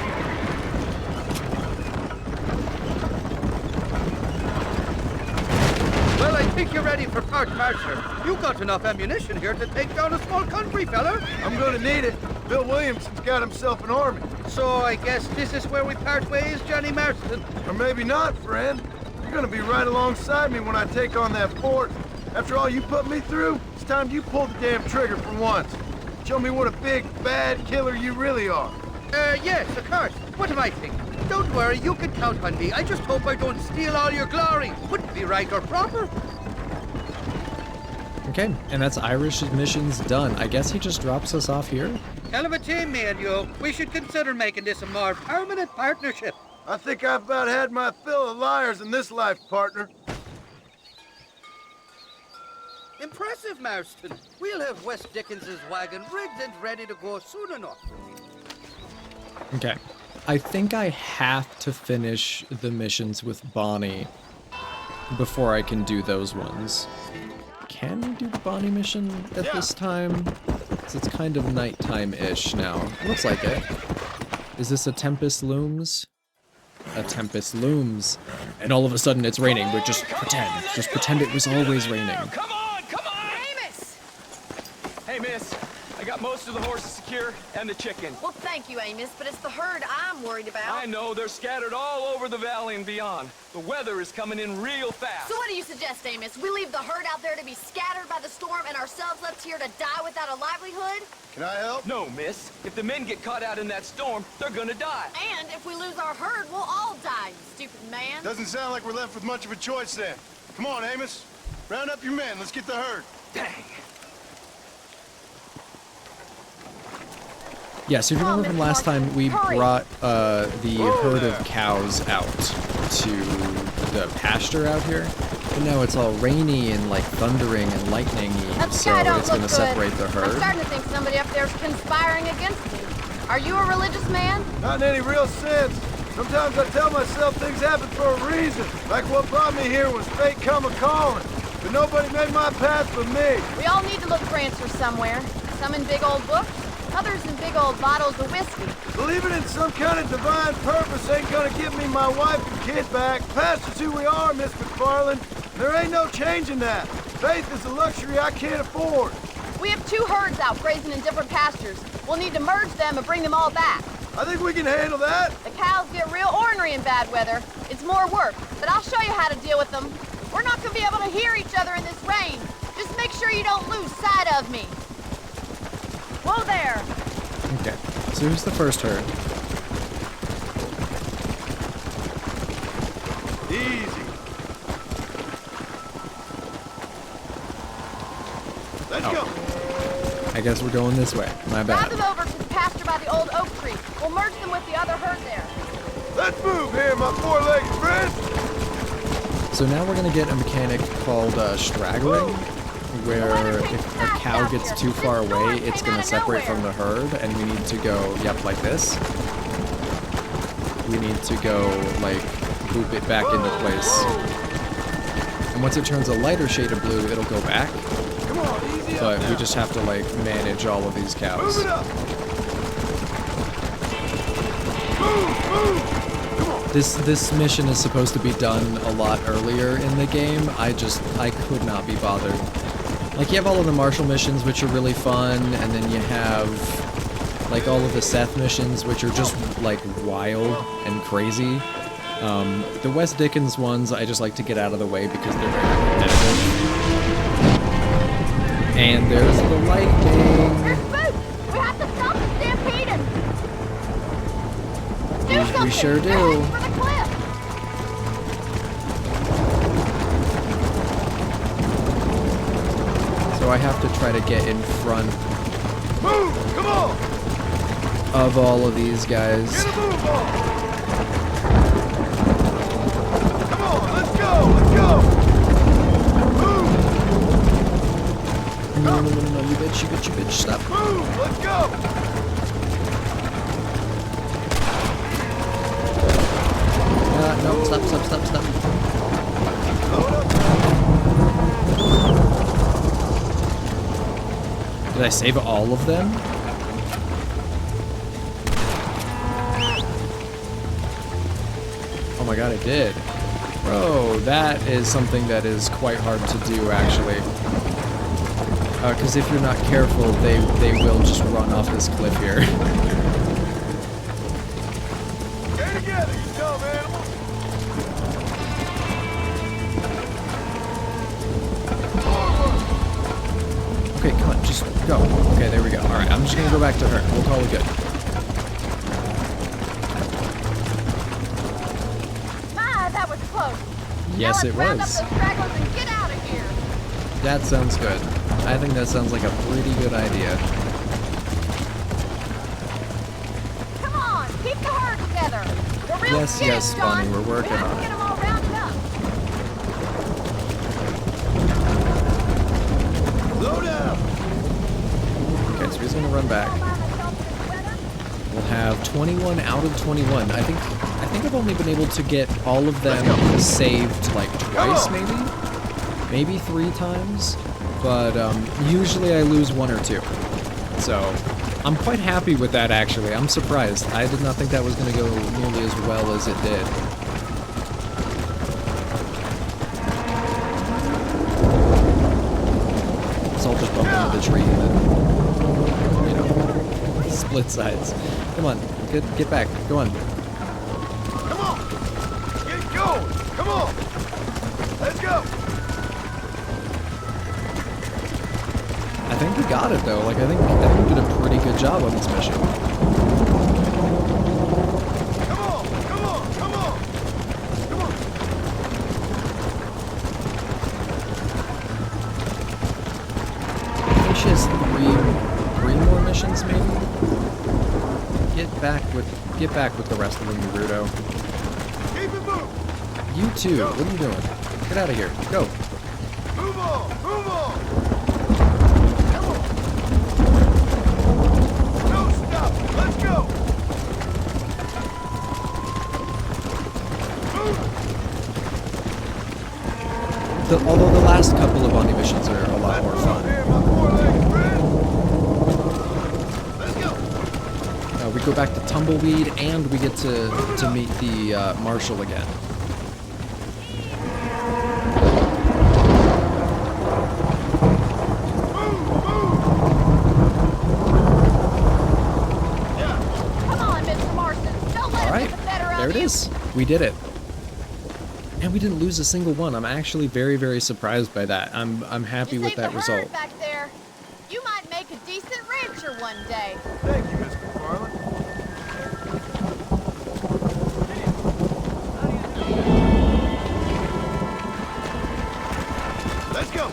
Well, I think you're ready for part Mercer. You got enough ammunition here to take down a small country, fella.
I'm gonna need it. Bill Williamson's got himself an army.
So I guess this is where we part ways, Johnny Marston.
Or maybe not, friend. You're gonna be right alongside me when I take on that fort. After all you put me through, it's time you pull the damn trigger for once. Show me what a big, bad killer you really are.
Yes, of course. What am I thinking? Don't worry, you can count on me. I just hope I don't steal all your glory. Wouldn't be right or proper.
Okay, and that's Irish's missions done. I guess he just drops us off here?
Hell of a team, me and you. We should consider making this a more permanent partnership.
I think I've about had my fill of liars in this life, partner.
Impressive, Marston. We'll have West Dickens' wagon rigged and ready to go soon enough.
Okay. I think I have to finish the missions with Bonnie before I can do those ones. Can we do the Bonnie mission at this time? 'Cause it's kind of nighttime-ish now. Looks like it. Is this a Tempest Looms? A Tempest Looms. And all of a sudden it's raining, but just pretend. Just pretend it was always raining.
Come on, come on!
Amos!
Hey, miss. I got most of the horses secure and the chicken.
Well, thank you, Amos, but it's the herd I'm worried about.
I know, they're scattered all over the valley and beyond. The weather is coming in real fast.
So what do you suggest, Amos? We leave the herd out there to be scattered by the storm and ourselves left here to die without a livelihood?
Can I help?
No, miss. If the men get caught out in that storm, they're gonna die.
And if we lose our herd, we'll all die, you stupid man.
Doesn't sound like we're left with much of a choice then. Come on, Amos. Round up your men. Let's get the herd.
Dang.
Yeah, so if you remember from last time, we brought the herd of cows out to the pasture out here. But now it's all rainy and like thundering and lightning, so it's going to separate the herd.
I'm starting to think somebody up there's conspiring against me. Are you a religious man?
Not in any real sense. Sometimes I tell myself things happen for a reason. Like what brought me here was fate come a-calling. But nobody made my path but me.
We all need to look for answers somewhere. Some in big old books, others in big old bottles of whiskey.
Believing in some kind of divine purpose ain't gonna give me my wife and kid back. Past is who we are, Miss McFarland. There ain't no changing that. Faith is a luxury I can't afford.
We have 2 herds out grazing in different pastures. We'll need to merge them and bring them all back.
I think we can handle that.
The cows get real ornery in bad weather. It's more work, but I'll show you how to deal with them. We're not gonna be able to hear each other in this rain. Just make sure you don't lose sight of me. Whoa there!
Okay, so who's the first herd?
Easy. Let's go.
I guess we're going this way. My
Drive
bad.
them over to the pasture by the old oak tree. We'll merge them with the other herd there.
Let's move here, my four-legged friend.
So now we're going to get a mechanic called straggling, where if a cow gets too far away, it's going to separate from the herd, and we need to go, yep, like this. We need to go, like, loop it back into place. And once it turns a lighter shade of blue, it'll go back. But we just have to, like, manage all of these cows.
Move it up.
This mission is supposed to be done a lot earlier in the game. I could not be bothered. Like, you have all of the Marshal missions, which are really fun, and then you have, like, all of the Seth missions, which are just, like, wild and crazy. The West Dickens ones, I just like to get out of the way because they're very repetitive. And there's the lightning.
There's food! We have to stop the stampeding! Do something!
We sure do.
They're heading for the cliff!
So I have to try to get in front
Move! Come on!
of all of these guys.
Get a move on! Come on, let's go! Let's go! Move!
No, you bitch, stop.
Move! Let's go!
No, stop. Did I save all of them? Oh my god, I did. Bro, that is something that is quite hard to do, actually. Because if you're not careful, they will just run off this cliff here.
Get together, you dumb animal!
Just go. Okay, there we go. Alright, I'm just gonna go back to her. We'll call it good.
My, that was close.
Yes,
now
it
let's round up
was.
those stragglers and get out of here.
That sounds good. I think that sounds like a pretty good idea.
Come on, keep the herd together. We're real
Yes,
scared,
yes,
John.
Bonnie, we're working
We have
on
to
it.
get them all rounded up.
Slow down.
Okay, so he's gonna run back. We'll have 21 out of 21. I think I've only been able to get all of them saved like twice, maybe 3 times. But usually I lose 1 or 2. So I'm quite happy with that, actually. I'm surprised. I did not think that was gonna go nearly as well as it did. So I'll just bump into the tree and then, you know, split sides. Come on, get back. Go on.
Come on. Get going. Come on. Let's go.
I think we got it though. Like I think we did a pretty good job on this mission.
Come on. Come on. Come on. Come on.
I think she has three more missions maybe. Get back with the rest of them, you weirdo.
Keep it moving.
You too. What are you doing? Get out of here. Go.
Move on. Move on. Come on. No stop. Let's go.
Although the last couple of Bonnie missions are a lot more fun.
Here, my four-legged friend. Let's go.
We go back to Tumbleweed, and we get to meet the Marshal again.
Come on, Mr. Marston. Don't let
All
him
right,
get the better
there
of
it
you.
is. We did it. And we didn't lose a single one. I'm actually very, very surprised by that. I'm happy
You
with
saved
that
the
result.
herd back there. You might make a decent rancher one day.
Thank you, Miss McFarland. Let's go.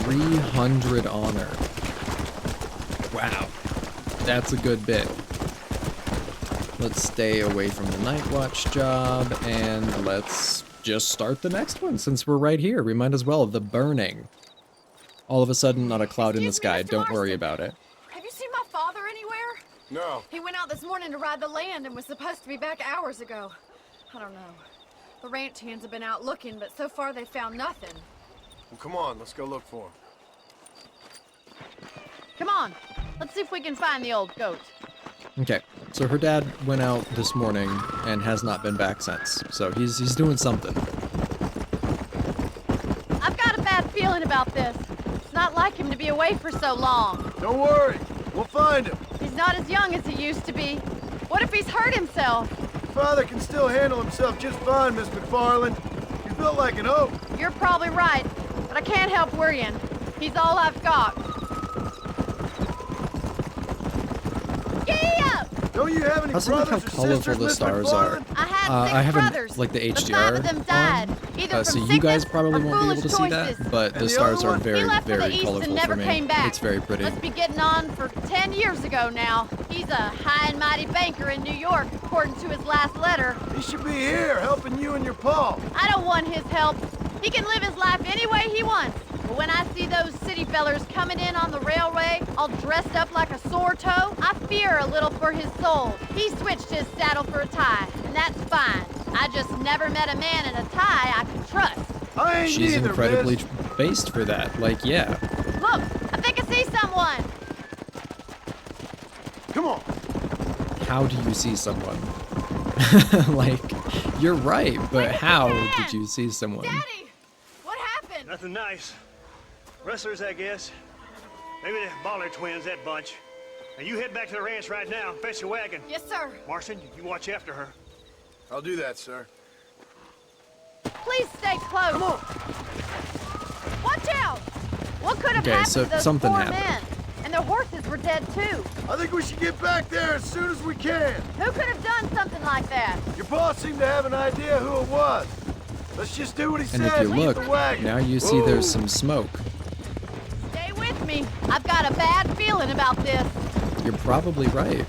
300 honor. Wow. That's a good bit. Let's stay away from the night watch job, and let's just start the next one since we're right here. We might as well. The burning. All of a sudden, not a cloud in the sky. Don't worry about it.
Have you seen my father anywhere?
No.
He went out this morning to ride the land and was supposed to be back hours ago. I don't know. The ranch hands have been out looking, but so far they found nothing.
Well, come on. Let's go look for him.
Come on. Let's see if we can find the old goat.
Okay, so her dad went out this morning and has not been back since. So he's doing something.
I've got a bad feeling about this. It's not like him to be away for so long.
Don't worry. We'll find him.
He's not as young as he used to be. What if he's hurt himself?
Father can still handle himself just fine, Miss McFarland. He's built like an oak.
You're probably right, but I can't help worrying. He's all I've got. Giddy up!
Don't you have any
I also like
brothers
how
or
colorful
sisters,
the
Miss
stars are.
McFarland?
I had six
I haven't
brothers.
like the
but
HDR
5 of them died,
on,
either
so
from
you guys
sickness
probably
or
won't be able to
foolish
see that,
choices.
but
And
the
the
stars
other
are
one?
very,
He left for the
very
east
colorful
and never
for me.
came back.
It's very pretty.
Must be getting on for 10 years ago now. He's a high and mighty banker in New York, according to his last letter.
He should be here helping you and your pa.
I don't want his help. He can live his life any way he wants. But when I see those city fellers coming in on the railway, all dressed up like a sore toe, I fear a little for his soul. He switched his saddle for a tie, and that's fine. I just never met a man in a tie I could trust.
I ain't
She's
neither,
incredibly
miss.
based for that. Like, yeah.
Look, I think I see someone.
Come on.
How do you see someone? Like, you're right, but how did you see someone?
Daddy! What happened?
Nothing nice. Rustlers, I guess. Maybe the Baller twins, that bunch. Now you head back to the ranch right now. Fetch your wagon.
Yes, sir.
Marshal, you watch after her.
I'll do that, sir.
Please stay close.
Come on.
Watch out! What could have What
Okay,
happened
so
to those
something
four
happened.
men? And their horses were dead too.
I think we should get back there as soon as we can.
Who could have done something like that?
Your boss seemed to have an idea who it was. Let's just do what he
And
says.
if you
and get
look,
the wagon.
now you see there's some smoke.
Stay with me. I've got a bad feeling about this.
You're probably right.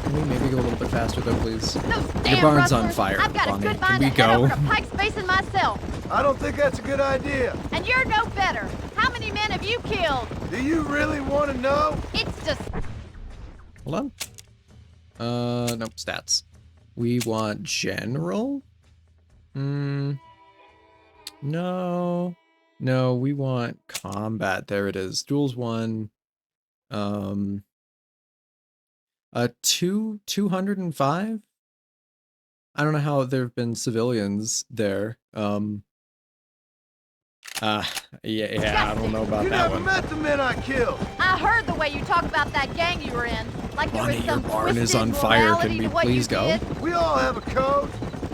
Can we maybe go a little bit faster though, please?
Those
Your
damn
barn's on
rustlers.
fire,
I've got a
Bonnie.
good
Can
mind
we
to head
go?
over to Pike's Basin myself.
I don't think that's a good idea.
And you're no better. How many men have you killed?
Do you really want to know?
It's just...
Hold on. Nope, stats. We want general? No. No, we want combat. There it is. Duels 1. 205? I don't know how there have been civilians there. Yeah, I don't know about
You
that
never
one.
met the men I killed.
I heard the way you talk about that gang you were in. Like there
Bonnie,
was
your
some
barn is
twisted
on fire.
morality
Can
to
we
what
please
you
go?
did.
We all have a code.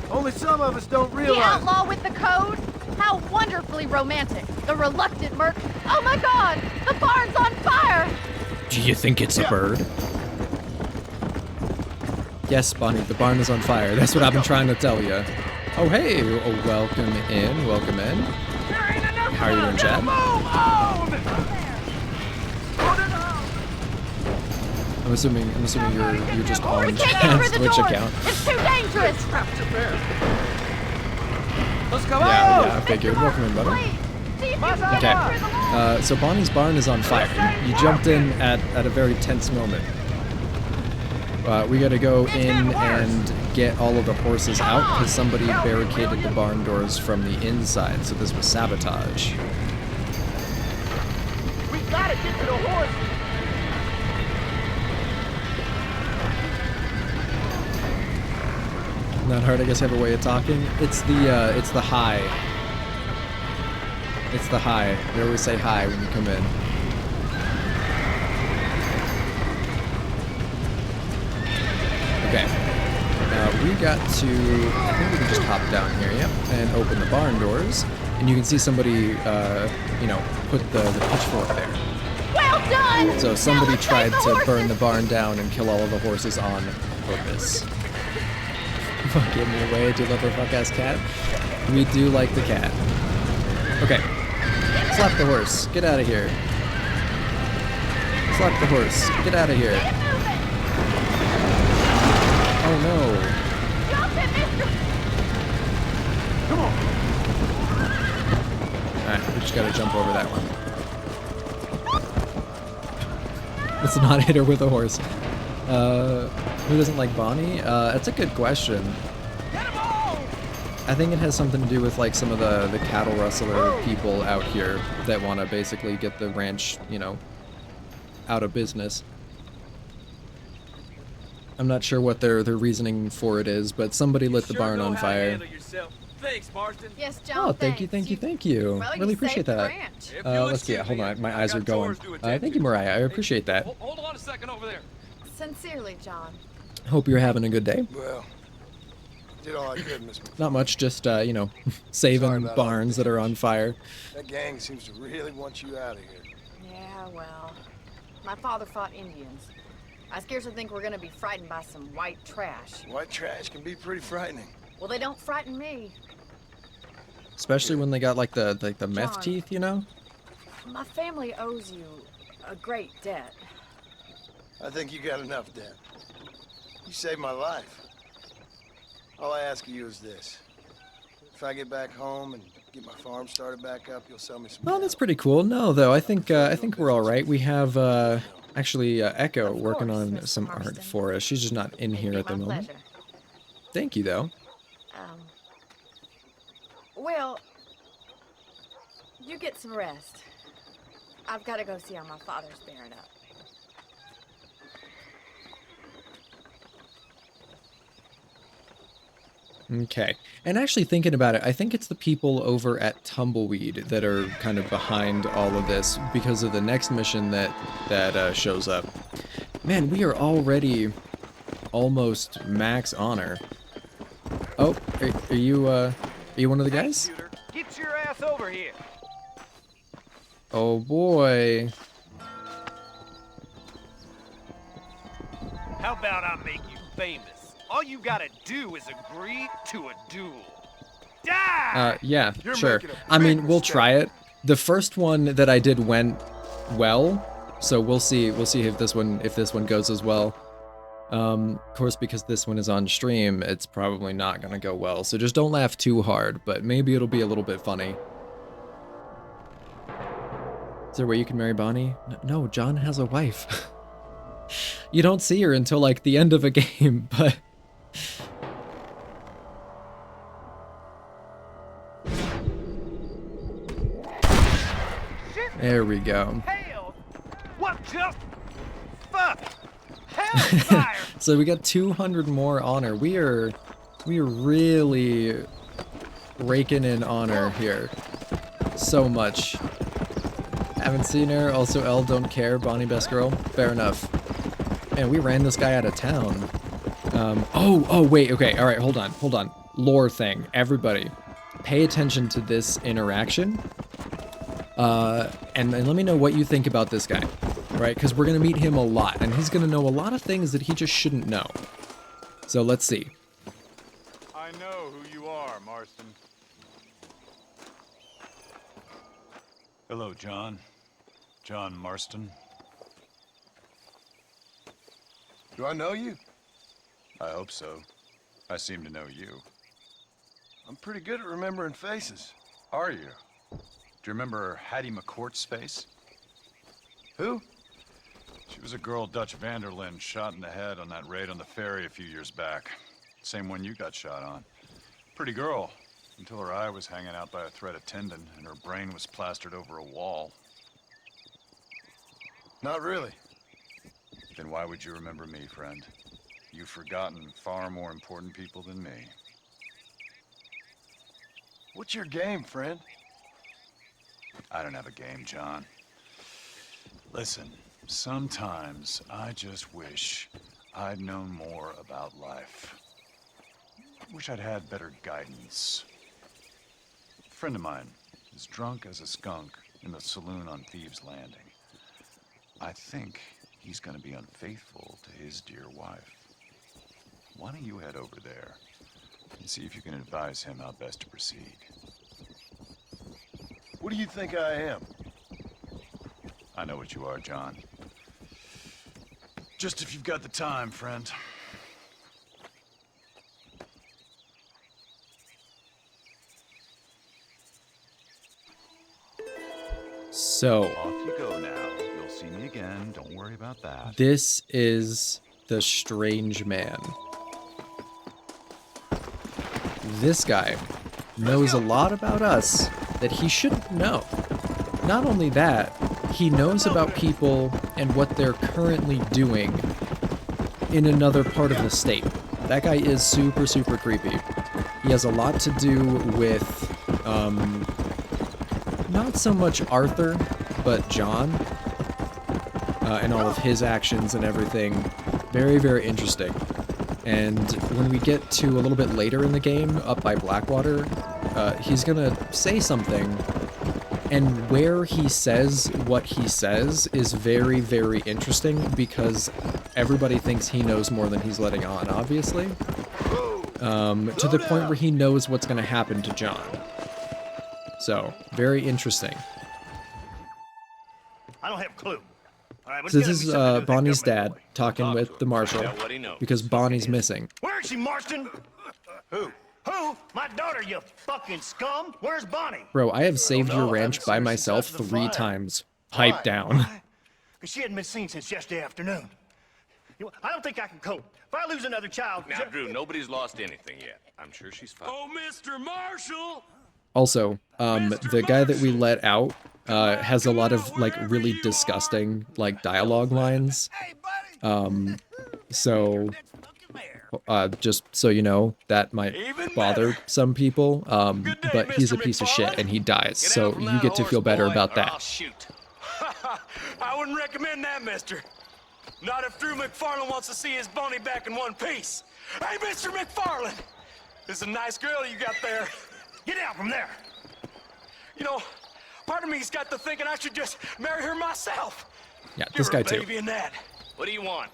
Only some of us don't
The
realize.
outlaw with the code? How wonderfully romantic. The reluctant merc. Oh my god! The barn's on fire!
Do you think it's a bird? Yes, Bonnie, the barn is on fire. That's what I've been trying to tell you. Oh, hey! Oh, welcome in. Welcome in. How are you doing, Chad? I'm assuming you're just on
We can't get
Chad's
through the
Twitch
door.
account.
It's too dangerous.
Let's go.
Yeah, I figured. Welcome in, buddy.
Please, see if you can
Okay.
get through the wall.
So Bonnie's barn is on fire. You jumped in at a very tense moment. We gotta go in and get all of the horses out because somebody barricaded the barn doors from the inside, so this was sabotage.
We gotta get to the horse.
Not hard, I guess I have a way of talking. It's the high. It's the high. They always say hi when you come in. Okay. We got to, I think we can just hop down here, yep, and open the barn doors. And you can see somebody, put the pitchfork there.
Well done!
So somebody
Now let's
tried
save the
to burn the
horses.
barn down and kill all of the horses on purpose. Give me away, do you love the fuck-ass cat? We do like the cat. Okay. Slap the horse. Get out of here. Slap the horse. Get out of here.
Get moving!
Oh no.
Jump it, mister!
Come on.
Alright, we just gotta jump over that one. Let's not hit her with a horse. Who doesn't like Bonnie? That's a good question. I think it has something to do with like some of the cattle rustler people out here that want to basically get the ranch, out of business. I'm not sure what their reasoning for it is, but somebody lit the barn on fire.
Thanks, Marston.
Yes, John.
Oh, thank you.
Well,
Really appreciate
saved the
that.
ranch.
Let's see. Hold on, my eyes are going. Thank you, Mariah. I appreciate that.
Hold on a second over there.
Sincerely, John.
Hope you're having a good day.
Well, did all I could, Miss McPhee.
Not much, just
Sorry
saving
about
barns that are on fire.
That gang seems to really want you out of here.
Yeah, well, my father fought Indians. I scarcely think we're gonna be frightened by some white trash.
White trash can be pretty frightening.
Well, they don't frighten me.
Especially when they got like the meth
John.
teeth,
My family owes you a great debt.
I think you got enough debt. You saved my life. All I ask of you is this. If I get back home and get my farm started back up, you'll sell me some
Oh, that's pretty cool. No, though, I think we're all right. We have actually Echo working on
Mr.
some art
Marston.
for us. She's just not in here at the
My
moment.
pleasure.
Thank you, though.
Well, you get some rest. I've got to go see how my father's bearing up.
Okay. And actually thinking about it, I think it's the people over at Tumbleweed that are kind of behind all of this because of the next mission that shows up. Man, we are already almost max honor. Oh, are you one of the guys?
Get your ass over here.
Oh boy.
How about I make you famous? All you gotta do is agree to a duel. Die!
Yeah,
You're
sure.
making a
I
big
mean, we'll
mistake.
try it. The first one that I did went well, so we'll see. We'll see if this one goes as well. Of course, because this one is on stream, it's probably not gonna go well. So just don't laugh too hard, but maybe it'll be a little bit funny. Is there a way you can marry Bonnie? No, John has a wife. You don't see her until like the end of a game, but there we go.
Hell! What just? Fuck! Hellfire!
So we got 200 more honor. We are really raking in honor here. So much. Haven't seen her. Also, L don't care. Bonnie best girl. Fair enough. Man, we ran this guy out of town. Oh wait. Okay. All right. Hold on. Lore thing. Everybody, pay attention to this interaction. And let me know what you think about this guy, right? Because we're gonna meet him a lot, and he's gonna know a lot of things that he just shouldn't know. So let's see.
I know who you are, Marston. Hello, John. John Marston.
Do I know you?
I hope so. I seem to know you.
I'm pretty good at remembering faces.
Are you? Do you remember Hattie McCourt's face?
Who?
She was a girl Dutch Vanderlyn shot in the head on that raid on the ferry a few years back. Same one you got shot on. Pretty girl, until her eye was hanging out by a thread of tendon and her brain was plastered over a wall.
Not really.
Then why would you remember me, friend? You've forgotten far more important people than me.
What's your game, friend?
I don't have a game, John. Listen, sometimes I just wish I'd known more about life. Wish I'd had better guidance. A friend of mine is drunk as a skunk in the saloon on Thieves' Landing. I think he's gonna be unfaithful to his dear wife. Why don't you head over there and see if you can advise him how best to proceed?
What do you think I am?
I know what you are, John. Just if you've got the time, friend.
So
Off you go now. You'll see me again. Don't worry about that.
this is the strange man. This guy knows a lot about us that he shouldn't know. Not only that, he knows about people and what they're currently doing in another part of the state. That guy is super, super creepy. He has a lot to do with, not so much Arthur, but John, and all of his actions and everything. Very, very interesting. And when we get to a little bit later in the game, up by Blackwater, he's gonna say something, and where he says what he says is very, very interesting because everybody thinks he knows more than he's letting on, obviously. To the point where he knows what's gonna happen to John. So, very interesting.
I don't have a clue. All right,
So this is Bonnie's dad talking with the Marshal because Bonnie's missing.
Where is she, Marston? Who? Who? My daughter, you fucking scum! Where's Bonnie?
Bro, I have saved your ranch by myself 3 times. Pipe down.
Because she hadn't been seen since yesterday afternoon. You know, I don't think I can cope. If I lose another child...
Now, Drew, nobody's lost anything yet. I'm sure she's fine.
Oh, Mr. Marshal!
Also, the guy that we let out has a lot of like really disgusting like dialogue lines. So just so you know, that might bother some people. But he's a piece of shit and he dies. So you get to feel better about that.
Shoot. I wouldn't recommend that, mister. Not if Drew McFarlane wants to see his Bonnie back in one piece. Hey, Mr. McFarlane! This is a nice girl you got there.
Get out from there!
You know, Part of me's got to thinking I should just marry her myself.
Yeah,
Give
this
her
guy
a
too.
baby and that. What do you want?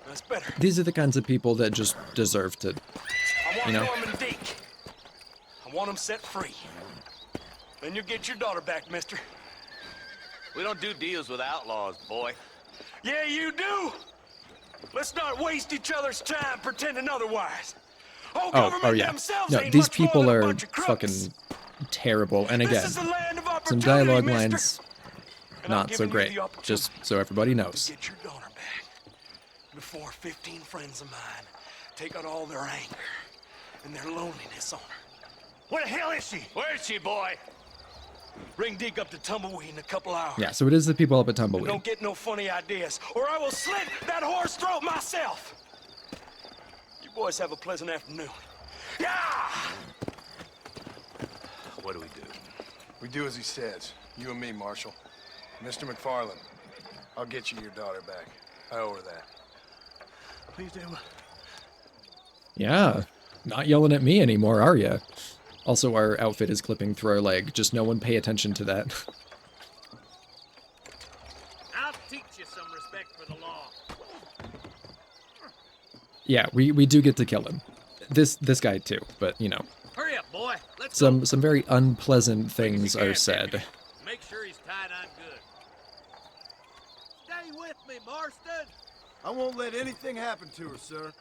That's better.
These are the kinds of people that just deserve to,
I want
you know.
Norman Deke. I want him set free. Then you'll get your daughter back, mister.
We don't do deals with outlaws, boy.
Yeah, you do. Let's not waste each other's time pretending otherwise.
Oh yeah. No, these people are fucking terrible. And again, some dialogue lines not so great. Just so everybody knows.
Get your daughter back before 15 friends of mine take out all their anger and their loneliness on her. Where the hell is she?
Where is she, boy?
Bring Deke up to Tumbleweed in a couple hours.
Yeah, so it is the people up at
And
Tumbleweed.
don't get no funny ideas, or I will slit that whore's throat myself. You boys have a pleasant afternoon. Yeah!
What do we do?
We do as he says. You and me, Marshal. Mr. McFarland, I'll get you your daughter back. I owe her that.
Please do.
Yeah, not yelling at me anymore, are ya? Also, our outfit is clipping through our leg. Just no one pay attention to that.
I'll teach you some respect for the law.
Yeah, we do get to kill him. This guy too, but you know.
Hurry up, boy. Let's
Some very unpleasant things are said.
make sure he's tied on good. Stay with me, Marston.
I won't let anything happen to her, sir.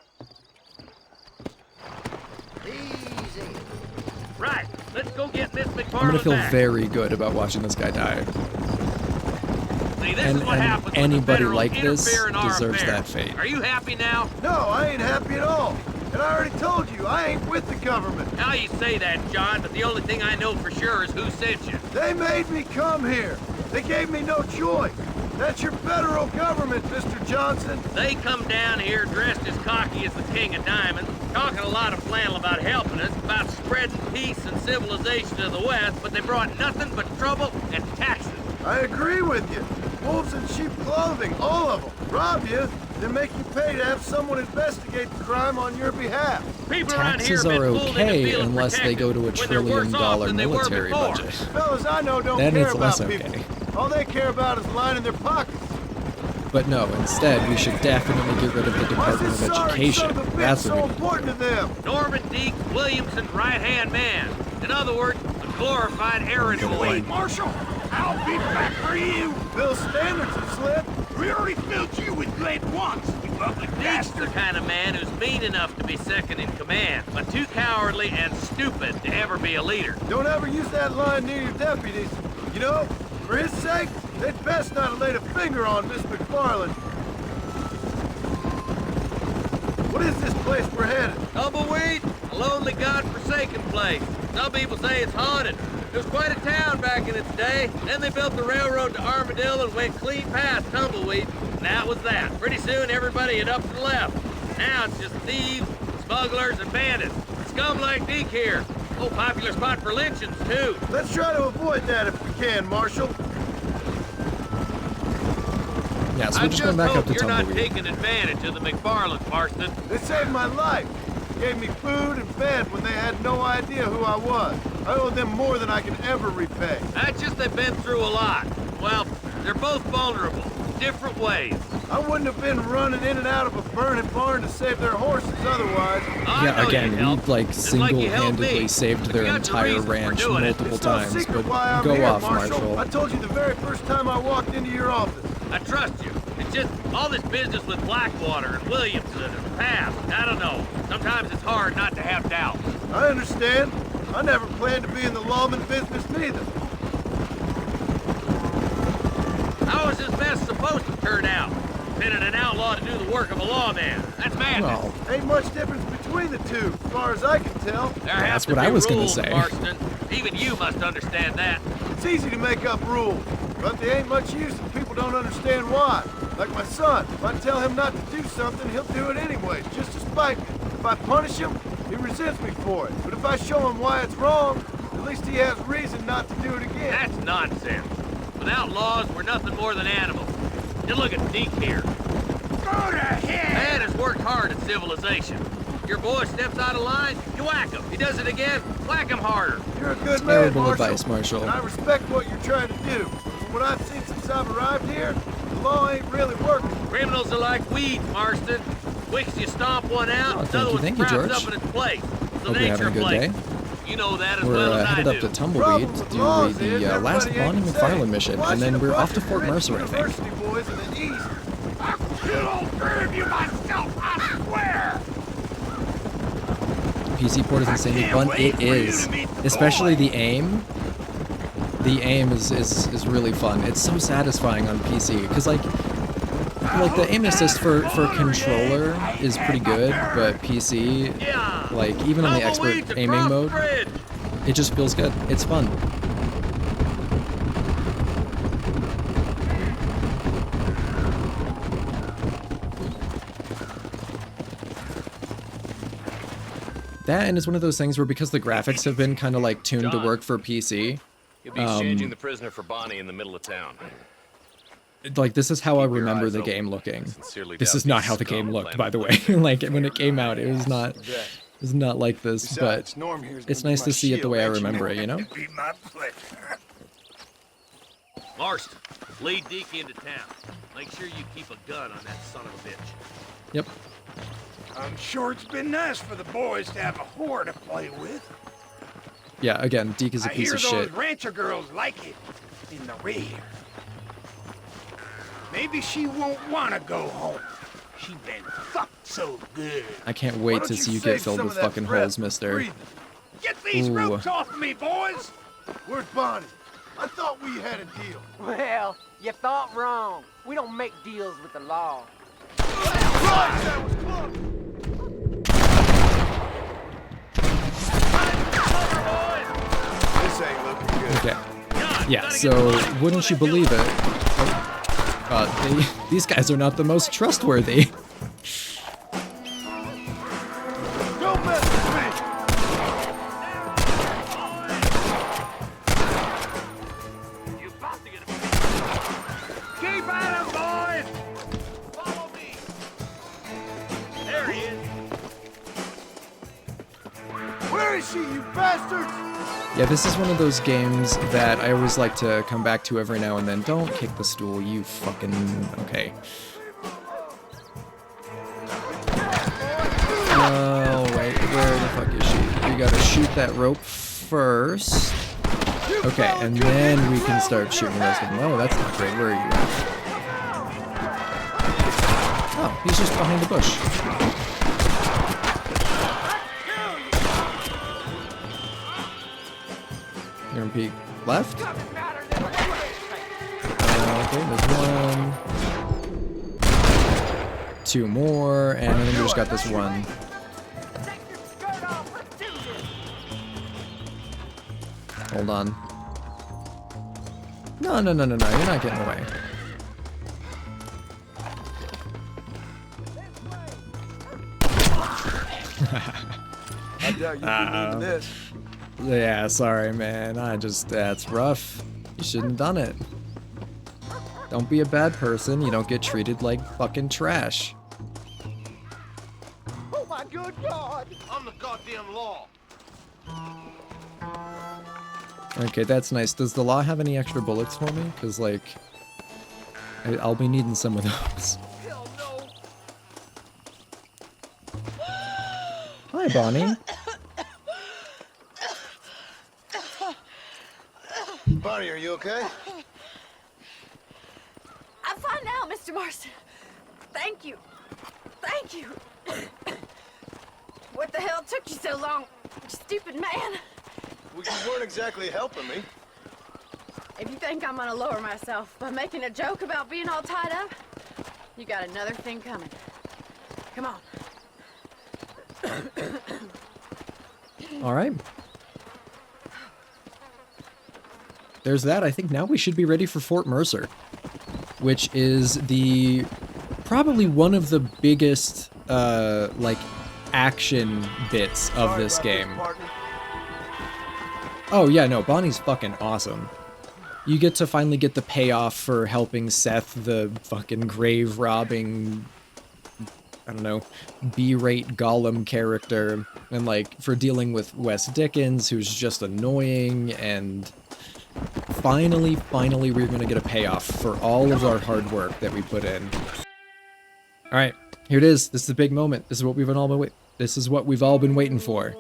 Easy.
Right. Let's go get Miss McFarland
I'm gonna feel
back.
very good about watching this guy die.
See, this
And,
is what
and
happens when the
anybody
federals
like this
interfere in our
deserves
affairs.
that fate.
Are you happy now?
No, I ain't happy at all. And I already told you, I ain't with the government.
Now you say that, John, but the only thing I know for sure is who sent you.
They made me come here. They gave me no choice. That's your federal government, Mr. Johnson.
They come down here dressed as cocky as the King of Diamonds, talking a lot of flannel about helping us, about spreading peace and civilization to the West, but they brought nothing but trouble and taxes.
I agree with you. Wolves in sheep clothing, all of them. Rob you, then make you pay to have someone investigate the crime on your behalf.
People around here
Taxes
have
are
been fooled into
okay
feeling
unless they go to a
protected when they're worse
$1
off
trillion
than they were
military
before.
budget.
Fellas I know don't
Then
care
it's
about
less
people.
okay.
All they care about is lining their pockets.
But no, instead, we should definitely get rid of the
Why's
Department
this
of
sorry
Education.
son of a bitch
That's
so
what we
important to them?
Norman Deke, Williamson's right-hand man. In other words, a glorified errand boy.
Marshal! I'll be back for you!
Bill Standards have slipped.
We already filled you with lead once, you public
Deke's the
bastard!
kind of man who's mean enough to be second in command, but too cowardly and stupid to ever be a leader.
Don't ever use that line near your deputies. You know, for his sake, they'd best not have laid a finger on Miss McFarland. What is this place we're headed?
Tumbleweed, a lonely, god-forsaken place. Some people say it's haunted. It was quite a town back in its day. Then they built the railroad to Armadillo and went clean past Tumbleweed. And that was that. Pretty soon, everybody had up and left. Now it's just thieves, smugglers, and bandits. Scum like Deke here. Oh, popular spot for lynchings, too.
Let's try to avoid that if we can, Marshal.
Yeah, so
I
we're just going
just
back up
hope
to
you're not
Tumbleweed.
taking advantage of the McFarland, Marston.
They saved my life. Gave me food and bed when they had no idea who I was. I owe them more than I can ever repay.
That's just they've been through a lot. Well, they're both vulnerable, different ways.
I wouldn't have been running in and out of a burning barn to save their horses otherwise.
Yeah, again, we like single-handedly saved their entire ranch multiple
It's no
times,
secret
but
why I'm
go
here,
off,
Marshal. I told you the very first time I walked into your office.
I trust you. It's just all this business with Blackwater and Williamson and past. I don't know. Sometimes it's hard not to have doubts.
I understand. I never planned to be in the lawman business neither.
How is this mess supposed to turn out? Pinning an outlaw to do the work of a lawman. That's madness.
Ain't much difference between the two, as far as I can tell.
There have
That's
to
what
be
I was gonna
rules,
say.
Marston. Even you must understand that.
It's easy to make up rules, but they ain't much use if people don't understand why. Like my son, if I tell him not to do something, he'll do it anyway, just to spite me. If I punish him, he resents me for it. But if I show him why it's wrong, at least he has reason not to do it again.
That's nonsense. Without laws, we're nothing more than animals. Just look at Deke here.
Go to hell!
Man has worked hard at civilization.
Your boy steps out of line, you whack him. He does it again, whack him harder.
You're a good man,
Terrible
Marshal.
advice, Marshal.
And I respect what you're trying to do. From what I've seen since I've arrived here, the law ain't really working.
Criminals are like weeds, Marston. Quick as you stomp one out, another one
thank you,
sprouts
George.
up in its place. It's the
Hope you're
nature
having a
of
good
place.
day.
You know that as
We're
well as I
headed
do.
up to Tumbleweed to do the last Bonnie McFarlane mission, and then we're off to Fort Mercer, I think.
Boys in the east.
I'll kill all three of you myself, I swear!
PC port is insanely fun. It is, especially the aim. The aim is really fun. It's so satisfying on PC because like the aim assist for controller is pretty good, but PC, like even on the expert aiming mode, it just feels good. It's fun. That, and it's one of those things where because the graphics have been kind of like tuned to work for PC,
You'll be exchanging the prisoner for Bonnie in the middle of town.
like this is how I remember the game looking. This is not how the game looked, by the way. Like when it came out, it was not like this, but it's nice to see it the way I remember it, you know?
Marston, lead Deke into town. Make sure you keep a gun on that son of a bitch.
Yep.
I'm sure it's been nice for the boys to have a whore to play with.
Yeah, again, Deke is a piece of
I hear
shit.
those rancher girls like it in the rear. Maybe she won't want to go home. She been fucked so good.
I can't wait to see you get filled with fucking holes, mister.
Get these
Ooh.
ropes off of me, boys!
Where's Bonnie? I thought we had a deal.
Well, you thought wrong. We don't make deals with the law.
Christ, that was close! This ain't looking good.
Okay. Yeah, so wouldn't you believe it? These guys are not the most trustworthy.
Don't mess with me!
Keep at him, boys! Follow me! There he is!
Where is she, you bastards?
Yeah, this is one of those games that I always like to come back to every now and then. Don't kick the stool, you fucking... Okay. Oh, wait, where the fuck is she? We gotta shoot that rope first. Okay, and then we can start shooting the rest of them. Oh, that's not great. Where are you at? Oh, he's just behind the bush. You're gonna peek left? Okay, there's one. Two more, and then we just got this one. Hold on. No, you're not getting away.
I doubt you can into this.
Yeah, sorry, man. That's rough. You shouldn't have done it. Don't be a bad person. You don't get treated like fucking trash.
Oh my good God!
I'm the goddamn law.
Okay, that's nice. Does the law have any extra bullets for me? Because, like, I'll be needing some of those.
Hell no!
Hi, Bonnie.
Bonnie, are you okay?
I'm fine now, Mr. Marston. Thank you. Thank you. What the hell took you so long, stupid man?
Well, you weren't exactly helping me.
If you think I'm gonna lower myself by making a joke about being all tied up, you got another thing coming. Come on.
All right. There's that. I think now we should be ready for Fort Mercer, which is probably one of the biggest, like, action bits of this game. Oh yeah, no, Bonnie's fucking awesome. You get to finally get the payoff for helping Seth, the fucking grave-robbing I don't know, B-rate Gollum character, and like for dealing with West Dickens, who's just annoying, and finally we're gonna get a payoff for all of our hard work that we put in. All right, here it is. This is the big moment. This is what we've all been waiting for.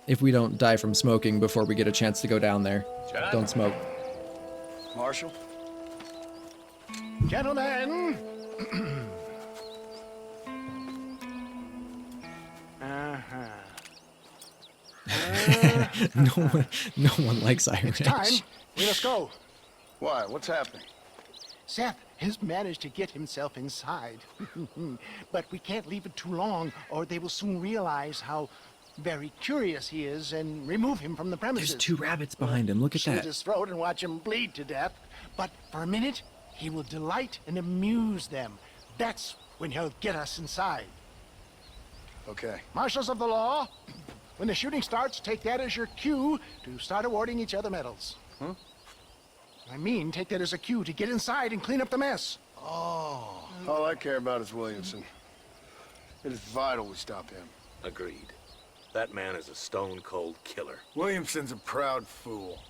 If we don't die from smoking before we get a chance to go down there, don't smoke.
Marshal?
Gentlemen!
No one likes Irish.
It's time. We must go.
Why? What's happening?
Seth has managed to get himself inside. But we can't leave it too long, or they will soon realize how very curious he is and remove him from the premises.
There's 2 rabbits behind him. Look at
Slit
that.
his throat and watch him bleed to death. But for a minute, he will delight and amuse them. That's when he'll get us inside.
Okay.
Marshals of the law, when the shooting starts, take that as your cue to start awarding each other medals.
Huh?
I mean, take that as a cue to get inside and clean up the mess.
Oh. All I care about is Williamson. It is vital we stop him.
Agreed. That man is a stone-cold killer.
Williamson's a proud fool.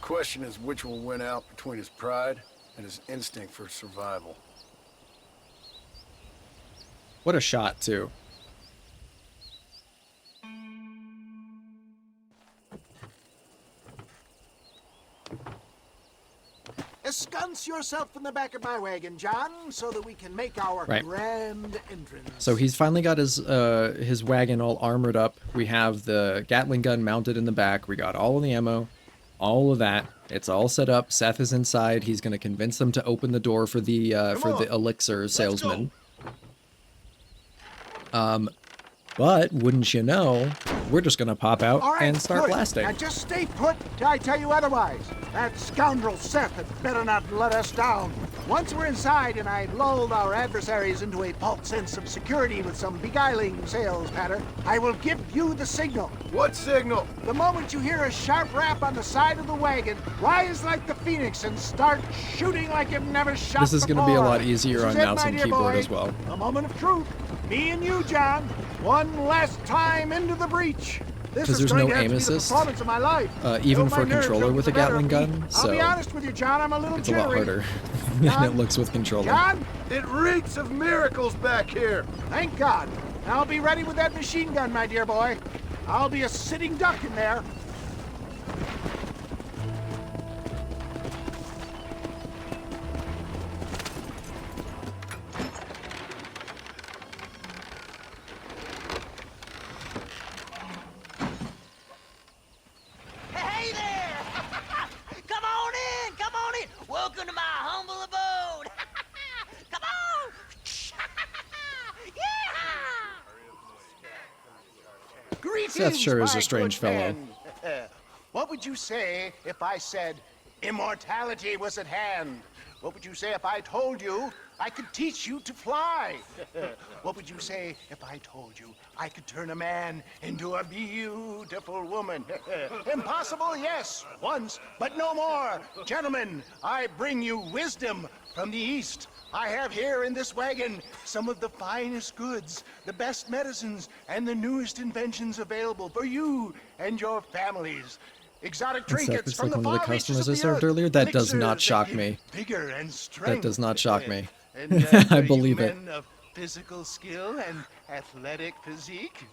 Question is which will win out between his pride and his instinct for survival.
What a shot, too.
Ensconce yourself in the back of my wagon, John, so that we can make our grand entrance.
So he's finally got his wagon all armored up. We have the Gatling gun mounted in the back. We got all of the ammo, all of that. It's all set up. Seth is inside. He's going to convince them to open the door for the elixir salesman. But wouldn't you know, we're just going to pop out and start blasting.
Now just stay put till I tell you otherwise. That scoundrel Seth had better not let us down. Once we're inside and I've lulled our adversaries into a false sense of security with some beguiling sales patter, I will give you the signal.
What signal?
The moment you hear a sharp rap on the side of the wagon, rise like the phoenix and start shooting like you've never shot before.
This is going to be a lot easier on mouse and keyboard as well.
A moment of truth. Me and you, John. One last time into the breach.
Because there's no aim assist,
performance of my life.
Even for a controller with a Gatling gun,
I'll be honest with you, John, I'm a little
it's a lot harder than it looks with controller.
John?
It reeks of miracles back here.
Thank God. I'll be ready with that machine gun, my dear boy. I'll be a sitting duck in there.
Hey there! Come on in! Come on in! Welcome to my humble abode! Come on! Yeah!
Greetings,
Seth sure is
my
a strange
good
fellow.
man. What would you say if I said immortality was at hand? What would you say if I told you I could teach you to fly? What would you say if I told you I could turn a man into a beautiful woman? Impossible, yes, once, but no more. Gentlemen, I bring you wisdom from the East. I have here in this wagon some of the finest goods, the best medicines, and the newest inventions available for you and your families. Exotic trinkets from the
like one of the
far reaches
customers I
of the
served
earth.
earlier. That does not
Elixirs
shock
that give
me.
Vigor and strength.
That does not shock me.
And,
I
for you
believe it.
men of physical skill and athletic physique,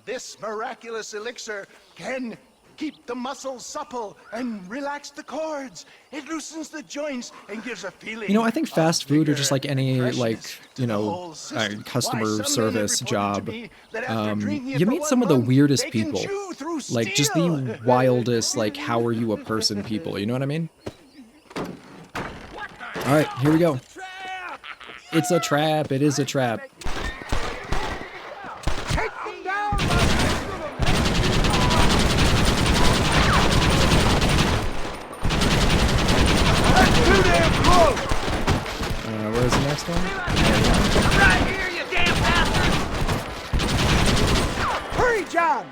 this miraculous elixir can keep the muscles supple and relax the cords. It loosens the joints and gives a feeling.
You know, I think fast food or just like any customer service job, you meet some of the weirdest people, like just the wildest, like how are you a person people, you know what I mean? All right, here we go. It's a trap. It is a trap.
Take them down! That's too damn close!
Where's the next one?
Right here, you damn bastard!
Hurry, John!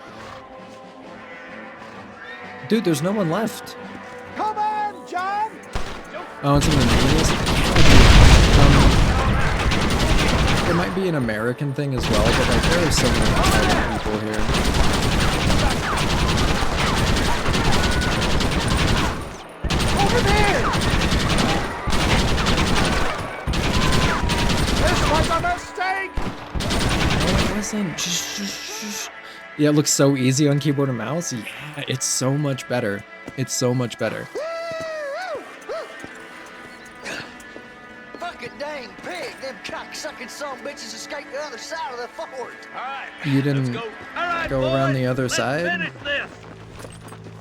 Dude, there's no one left.
Come on, John!
Oh, it's one of the minis? It might be an American thing as well, but like there are so many Italian people here.
Over there! This was a mistake!
No, it wasn't. Just. Yeah, it looks so easy on keyboard and mouse. Yeah, it's so much better. It's so much better.
Fucking dang pig! Them cocksucking son bitches escaped the other side of the fort.
All right.
You didn't
All right,
go around the other
let's
side?
finish this.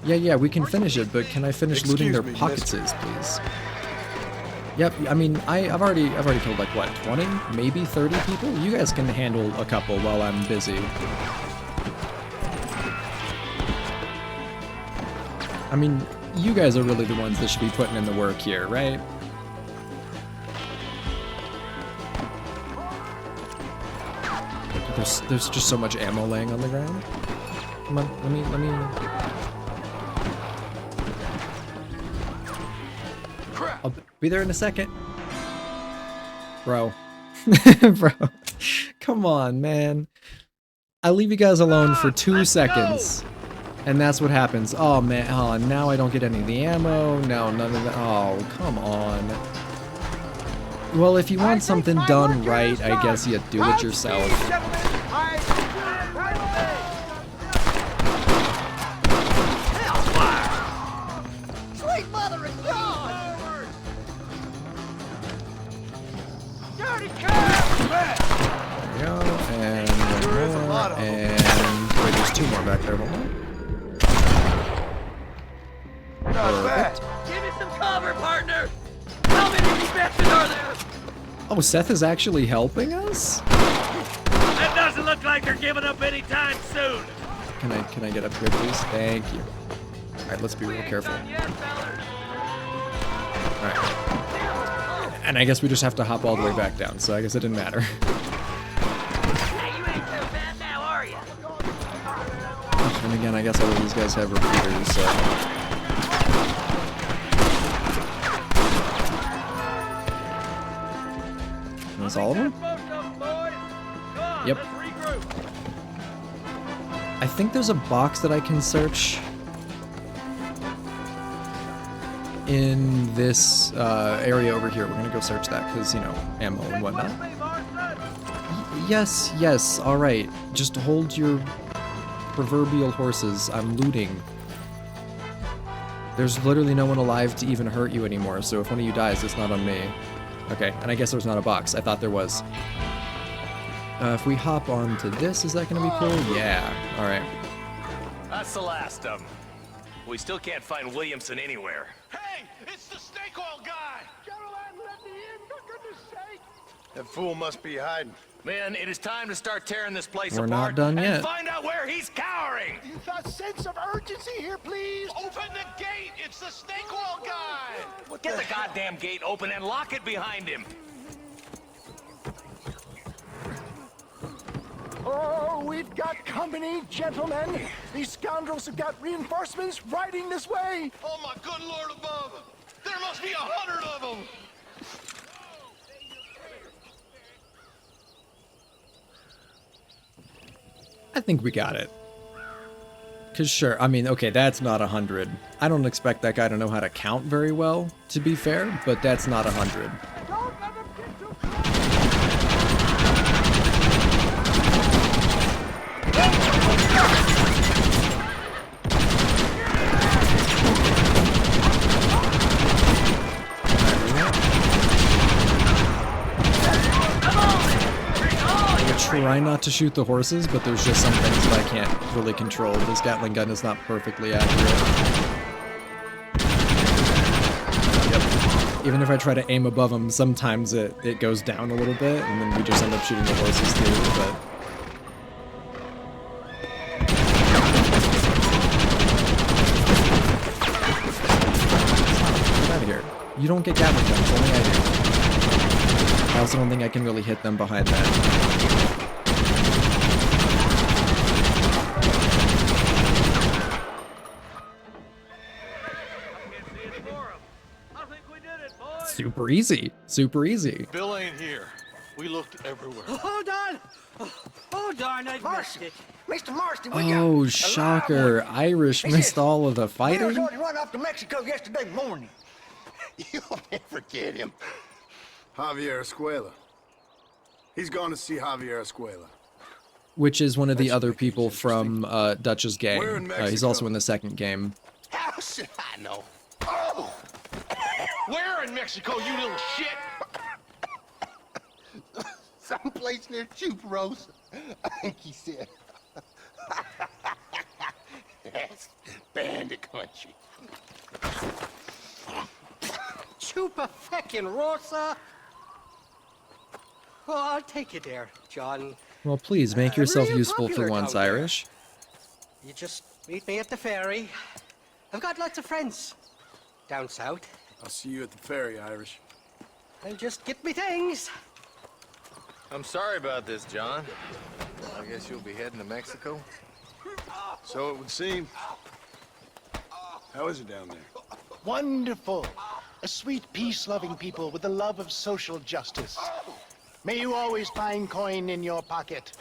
Yeah, we can finish it, but can I finish looting their pockets, please? Yep, I mean, I've already killed like what, 20, maybe 30 people? You guys can handle a couple while I'm busy. I mean, you guys are really the ones that should be putting in the work here, right? There's just so much ammo laying on the ground. Come on, let me. I'll be there in a second. Bro. Bro. Come on, man. I leave you guys alone for 2 seconds. And that's what happens. Oh, man. Oh, now I don't get any of the ammo. No, none of the... Oh, come on. Well, if you want something done right, I guess you do it yourself.
Sweet mother of God! Dirty cat!
There we go, and one more, and wait, there's 2 more back there. Hold on. Perfect.
Give me some cover, partner! How many infected are there?
Oh, Seth is actually helping us?
That doesn't look like they're giving up anytime soon.
Can I get up here, please? Thank you. All right, let's be real careful. All right. And I guess we just have to hop all the way back down, so I guess it didn't matter.
Hey, you ain't so bad now, are you?
And again, I guess all of these guys have repeaters, so... That's all of them? Yep. I think there's a box that I can search in this area over here. We're gonna go search that because, you know, ammo and whatnot. Yes, alright. Just hold your proverbial horses. I'm looting. There's literally no one alive to even hurt you anymore, so if one of you dies, it's not on me. Okay, and I guess there's not a box. I thought there was. If we hop onto this, is that gonna be cool? Yeah, alright.
That's the last of them. We still can't find Williamson anywhere.
Hey, it's the snake oil guy! Caroline, let me in, for goodness sake!
That fool must be hiding.
Men, it is time to start tearing this place
We're
apart
not done yet.
and find out where he's cowering.
A sense of urgency here, please! Open the gate! It's the snake oil guy!
Get the goddamn gate open and lock it behind him.
Oh, we've got company, gentlemen. These scoundrels have got reinforcements riding this way.
Oh, my good Lord above! There must be 100 of them!
I think we got it. Cause sure, I mean, okay, that's not 100. I don't expect that guy to know how to count very well, to be fair, but that's not 100. Try not to shoot the horses, but there's just some things that I can't really control. This Gatling gun is not perfectly accurate. Yep. Even if I try to aim above them, sometimes it goes down a little bit, and then we just end up shooting the horses too, but... Get out of here. You don't get Gatling guns, only I do. I also don't think I can really hit them behind that. super easy. Super easy.
Bill ain't here. We looked everywhere.
Hold on! Oh, darn, I've missed it.
Mr. Marston,
Oh, shocker. Irish missed all of the
Bill
fighting?
told you run off to Mexico yesterday morning.
You'll never get him.
Javier Escuela. He's gone to see Javier Escuela.
Which is one of the other people from Dutch's gang.
Where in
He's also in the second game.
How should I know?
Oh! Where in Mexico, you little shit?
Someplace near Chuparosa, I think he said. That's bandit country.
Chupa feckin' Rosa. Oh, I'll take you there, John.
Well, please, make yourself
real
useful for
popular
once,
down there.
Irish.
You just meet me at the ferry. I've got lots of friends down south.
I'll see you at the ferry, Irish.
And just get me things.
I'm sorry about this, John. I guess you'll be heading to Mexico? So it would seem. How is it down there?
Wonderful. A sweet, peace-loving people with the love of social justice. May you always find coin in your pocket.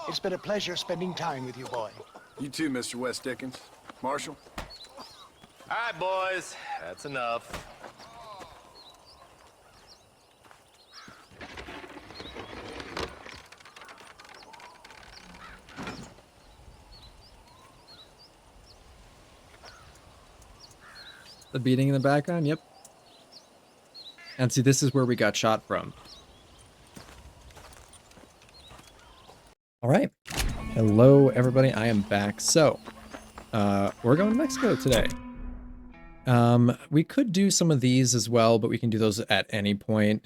It's been a pleasure spending time with you, boy.
You too, Mr. West Dickens. Marshal?
All right, boys. That's enough.
The beating in the background, yep. And see, this is where we got shot from. All right. Hello, everybody. I am back. So, we're going to Mexico today. We could do some of these as well, but we can do those at any point.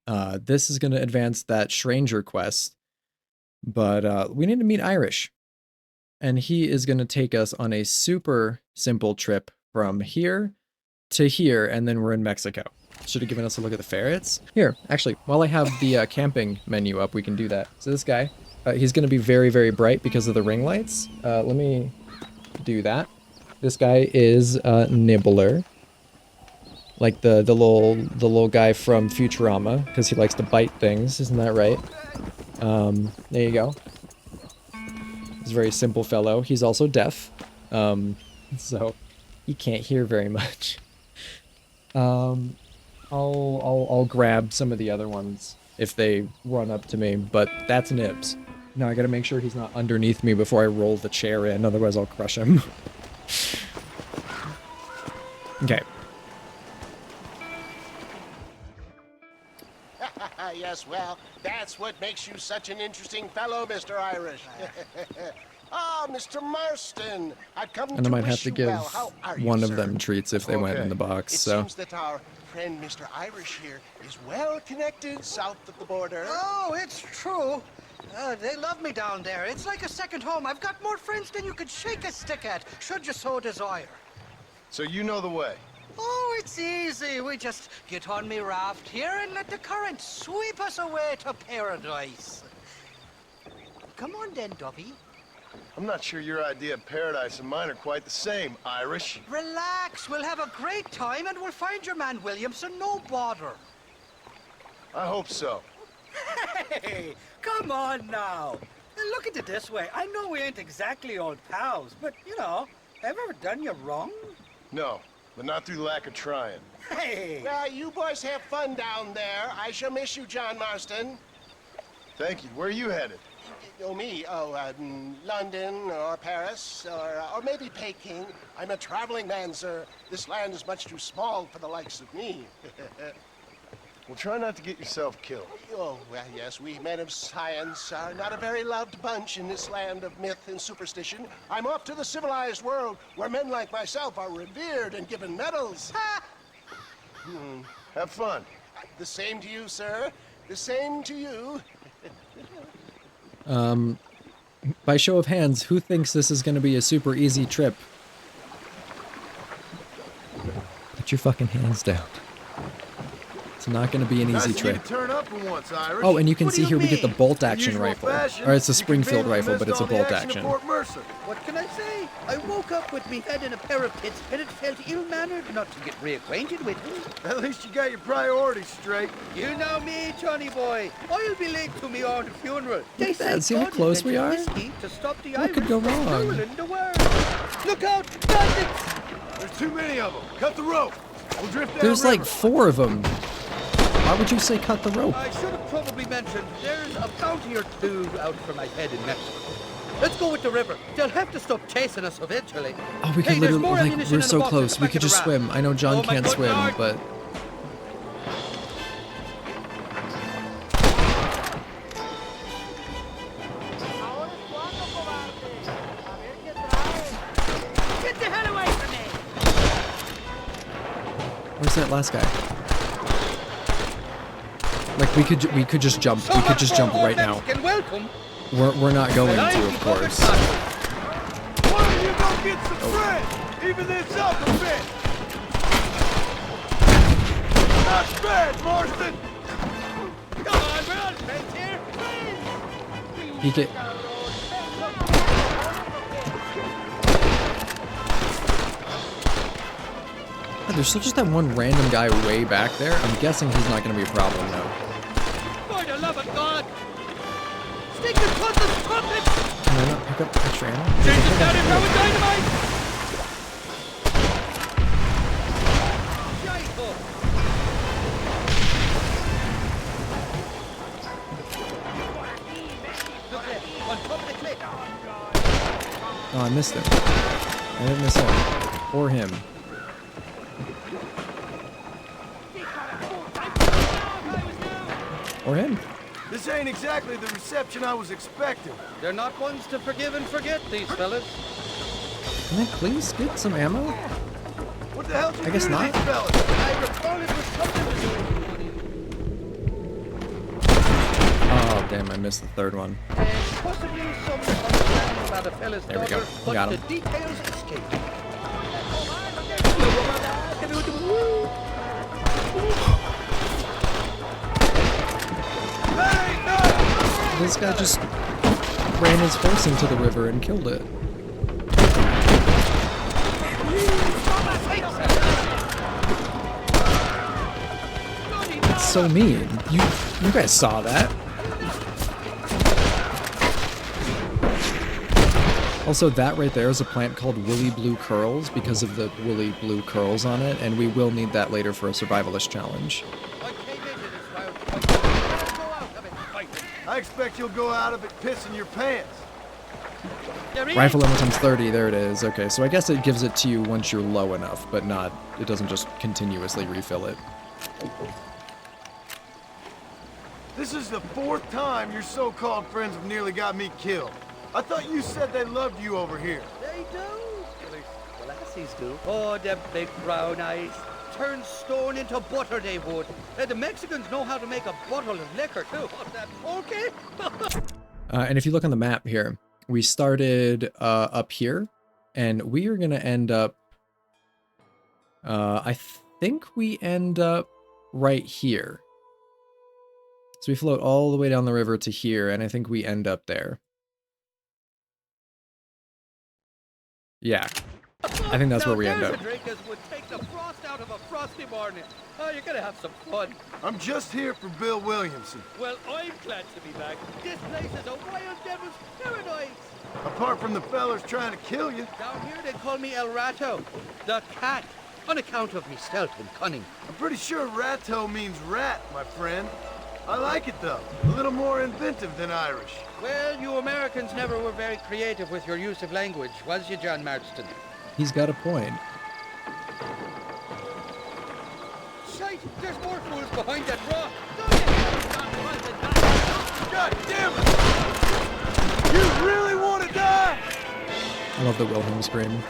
This is going to advance that Stranger quest, but we need to meet Irish. And he is going to take us on a super simple trip from here to here, and then we're in Mexico. Should have given us a look at the ferrets. Here, actually, while I have the camping menu up, we can do that. So this guy, he's going to be very, very bright because of the ring lights. Let me do that. This guy is Nibbler, like the little guy from Futurama, because he likes to bite things. Isn't that right? There you go. He's a very simple fellow. He's also deaf, so he can't hear very much. I'll grab some of the other ones if they run up to me, but that's Nibs. Now I gotta make sure he's not underneath me before I roll the chair in, otherwise I'll crush him. Okay.
Yes, well, that's what makes you such an interesting fellow, Mr. Irish. Ah, Mr. Marston, I've come
And I
to
might have
wish
to
you
give
well. How are you,
one of
sir?
them treats if they went in the box,
It
so.
seems that our friend Mr. Irish here is well connected south of the border.
Oh, it's true. They love me down there. It's like a second home. I've got more friends than you could shake a stick at, should you so desire.
So you know the way?
Oh, it's easy. We just get on me raft here and let the current sweep us away to paradise. Come on then, Dovey.
I'm not sure your idea of paradise and mine are quite the same, Irish.
Relax. We'll have a great time and we'll find your man Williamson, no bother.
I hope so.
Hey, come on now. Look at it this way. I know we ain't exactly old pals, but, you know, have I ever done you wrong?
No, but not through lack of trying.
Hey!
Well, you boys have fun down there. I shall miss you, John Marston.
Thank you. Where are you headed?
Oh, me? Oh, London or Paris or maybe Peking. I'm a traveling man, sir. This land is much too small for the likes of me.
Well, try not to get yourself killed.
Oh, well, yes, we men of science are not a very loved bunch in this land of myth and superstition. I'm off to the civilized world where men like myself are revered and given medals.
Have fun.
The same to you, sir. The same to you.
By show of hands, who thinks this is gonna be a super easy trip? Put your fucking hands down. It's not going to be an easy
Nice of you
trip.
to turn up for once, Irish.
Oh, and you can
What do
see here we get the
mean?
bolt
In
action
usual
rifle.
fashion,
Or it's a
you
Springfield
conveniently
rifle, but
missed
it's a
all the
bolt
action at
action.
Fort Mercer.
What can I say? I woke up with me head in a pair of pits, and it felt ill-mannered not to get reacquainted with you.
At least you got your priorities straight.
You know me, Johnny boy. I'll be late to me own funeral.
Look at that. See how close we are?
To stop the
What could go
Irish from
wrong?
ruling the world. Look out, bandits!
There's too many of them. Cut the rope. We'll drift down
There's like
river.
4 of them. Why would you say cut the rope?
I should have probably mentioned there's a bounty or 2 out for my head in Mexico. Let's go with the river. They'll have to stop chasing us eventually.
Oh, we could
Hey, there's
literally,
more
like,
ammunition
we're
in the
so
box at
close.
the
We
back
could
of the
just
raft.
swim. I know John
Oh, my
can't
good
swim,
Lord.
but...
Get the hell away from me!
Where's that last guy? Like, we could just jump. We could just jump right now.
Welcome.
We're not going to, of course.
Why don't you go get some friends? Even this up a bit. Not bad, Marston.
Come on, we're all friends here.
He could... Oh, there's still just that one random guy way back there. I'm guessing he's not going to be a problem, though.
For the love of God! Stick the closest trumpet!
Can I not pick up extra ammo?
Change it down and throw a dynamite! Look there, on top of the cliff.
Oh, I missed him. I didn't miss him. Or him. Or him.
This ain't exactly the reception I was expecting.
They're not ones to forgive and forget, these fellas.
Can I please get some ammo?
What the hell did you
I guess
do to
not.
these fellas?
I recall it was something to do with
Oh, damn, I missed the third one.
possibly some understanding about a fella's
There we go.
daughter,
We
but
got
the
him.
details escape.
This guy just ran his horse into the river and killed it. That's so mean. You guys saw that. Also, that right there is a plant called woolly blue curls because of the woolly blue curls on it, and we will need that later for a survivalist challenge.
I expect you'll go out of it pissing your pants.
Rifle ammo times 30, there it is. Okay, so I guess it gives it to you once you're low enough, but not, it doesn't just continuously refill it.
This is the 4th time your so-called friends have nearly got me killed. I thought you said they loved you over here.
They do. The lassies do. Oh, them big brown eyes. Turn stone into butter, they would. The Mexicans know how to make a bottle of liquor, too. What's that? Okay.
And if you look on the map here, we started up here, and we are going to end up, I think we end up right here. So we float all the way down the river to here, and I think we end up there. Yeah, I think that's where we end up.
Drinkers would take the frost out of a frosty morning. Oh, you're gonna have some fun.
I'm just here for Bill Williamson.
Well, I'm glad to be back. This place is a wild devil's paradise.
Apart from the fellers trying to kill you.
Down here they call me El Rato, the cat, on account of me stealth and cunning.
I'm pretty sure Rato means rat, my friend. I like it though. A little more inventive than Irish.
Well, you Americans never were very creative with your use of language, was you, John Marston?
He's got a point.
Shite, there's more fools behind that rock.
God damn it! You really want to die?
I love the Wilhelm scream.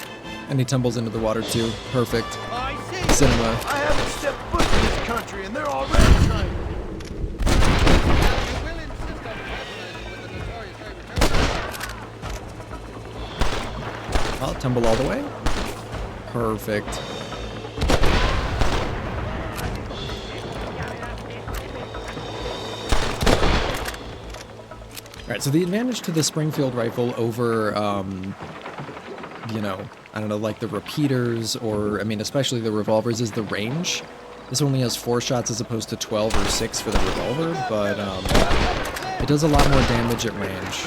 And he tumbles into the water too. Perfect.
I see.
Cinema.
I haven't stepped foot in this country and they're already trying.
I'll tumble all the way. Perfect. Alright, so the advantage to the Springfield rifle over, you know, I don't know, like the repeaters or, I mean, especially the revolvers is the range. This only has 4 shots as opposed to 12 or 6 for the revolver, but it does a lot more damage at range.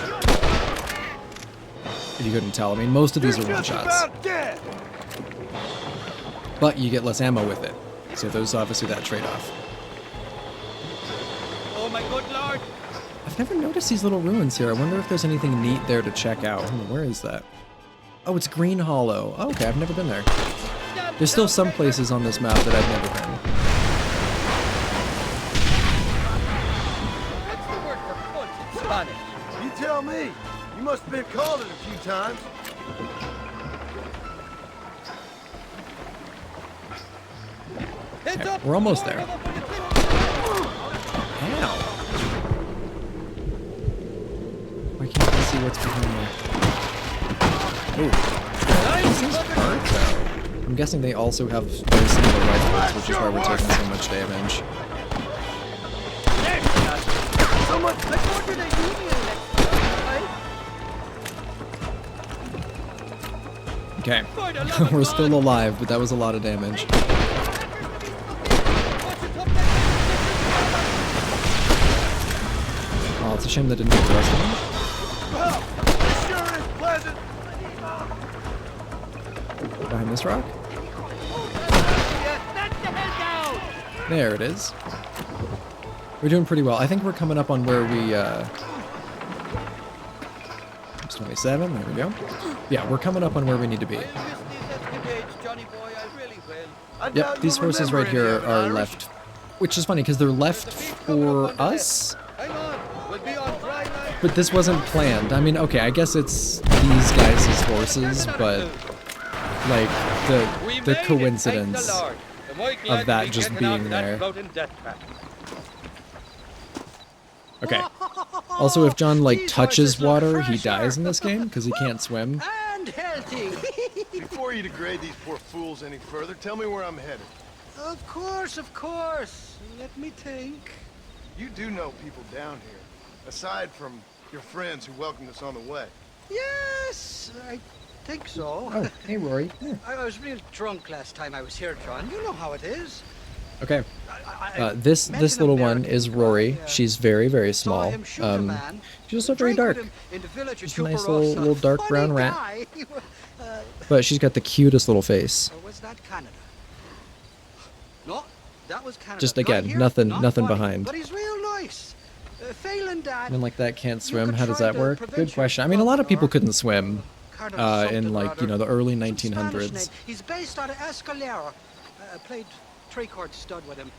If you couldn't tell. I mean, most of these are 1 shots. But you get less ammo with it. So there's obviously that trade-off.
Oh my good lord!
I've never noticed these little ruins here. I wonder if there's anything neat there to check out. Where is that? Oh, it's Green Hollow. Oh, okay, I've never been there. There's still some places on this map that I've never been.
What's the word for foot in Spanish?
You tell me. You must have been called it a few times.
Okay, we're almost there. Ow. Why can't I see what's behind me? Ooh. This is hard, though. I'm guessing they also have very similar rifles, which is why we're taking so much damage. Okay. We're still alive, but that was a lot of damage. Oh, it's a shame that didn't get the rest of them. Behind this rock? There it is. We're doing pretty well. I think we're coming up on where we, it's 27, there we go. Yeah, we're coming up on where we need to be. Yep, these horses right here are left, which is funny because they're left for us. But this wasn't planned. I mean, okay, I guess it's these guys' horses, but like the coincidence of that just being there. Okay. Also, if John like touches water, he dies in this game because he can't swim.
And healthy. Before you degrade these poor fools any further, tell me where I'm headed.
Of course, of course. Let me think.
You do know people down here, aside from your friends who welcomed us on the way.
Yes, I think so.
Oh, hey Rory. Yeah.
I was real drunk last time I was here, John. You know how it is.
Okay. This little one is Rory. She's very, very small. She's also very dark. She's a nice little dark brown rat. But she's got the cutest little face.
Or was that Canada? No, that was Canada.
Just again, nothing behind.
But he's real nice. Phelan Dad.
Men like that can't swim. How does that work? Good question. I mean, a lot of people couldn't swim in like, you know, the early 1900s.
He's based out of Escalera. Played 3-card stud with him.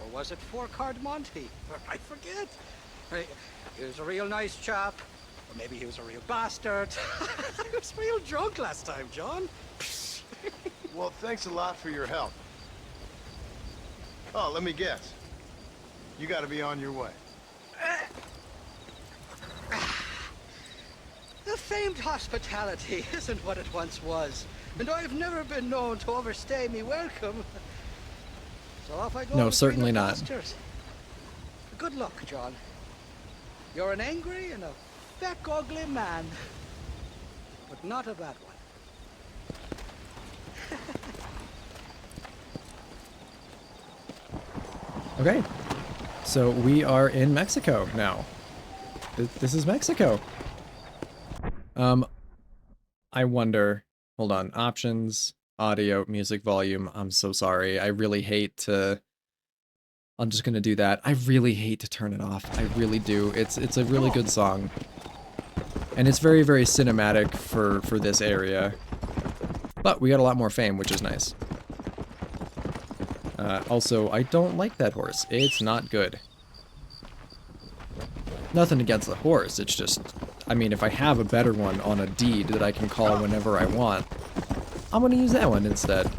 Or was it 4-card Monty? I forget. He was a real nice chap. Or maybe he was a real bastard. I was real drunk last time, John.
Well, thanks a lot for your help. Oh, let me guess. You gotta be on your way.
The famed hospitality isn't what it once was. And I've never been known to overstay me welcome. So off I go.
No, certainly not.
Pastures. Good luck, John. You're an angry and a fat, ugly man. But not a bad one.
Okay. So we are in Mexico now. This is Mexico. I wonder... Hold on. Options, audio, music volume. I'm so sorry. I really hate to... I'm just gonna do that. I really hate to turn it off. I really do. It's a really good song. And it's very, very cinematic for this area. But we got a lot more fame, which is nice. Also, I don't like that horse. It's not good. Nothing against the horse, it's just... I mean, if I have a better one on a deed that I can call whenever I want, I'm gonna use that one instead.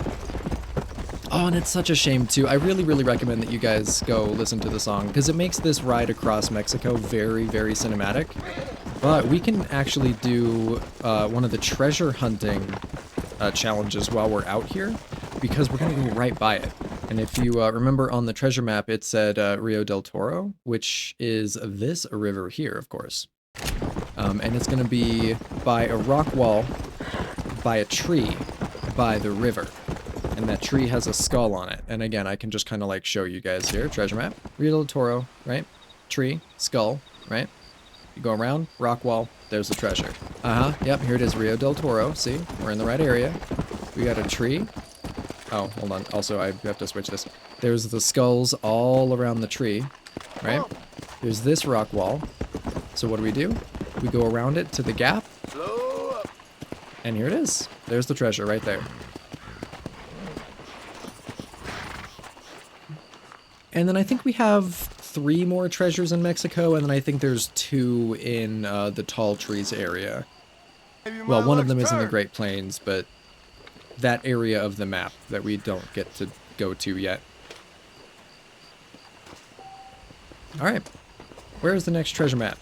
Oh, and it's such a shame, too. I really, really recommend that you guys go listen to the song, because it makes this ride across Mexico very, very cinematic. But we can actually do one of the treasure hunting challenges while we're out here, because we're gonna go right by it. And if you remember on the treasure map, it said Rio del Toro, which is this river here, of course. And it's going to be by a rock wall, by a tree, by the river. And that tree has a skull on it. And again, I can just kind of like show you guys here. Treasure map, Rio del Toro, right? Tree, skull, right? You go around, rock wall, there's the treasure. Yep, here it is, Rio del Toro. See, we're in the right area. We got a tree. Oh, hold on. Also, I have to switch this. There's the skulls all around the tree, right? There's this rock wall. So what do? We go around it to the gap. And here it is. There's the treasure right there. And then I think we have 3 more treasures in Mexico, and then I think there's 2 in the Tall Trees area. Well, one of them is in the Great Plains, but that area of the map that we don't get to go to yet. Alright, where's the next treasure map?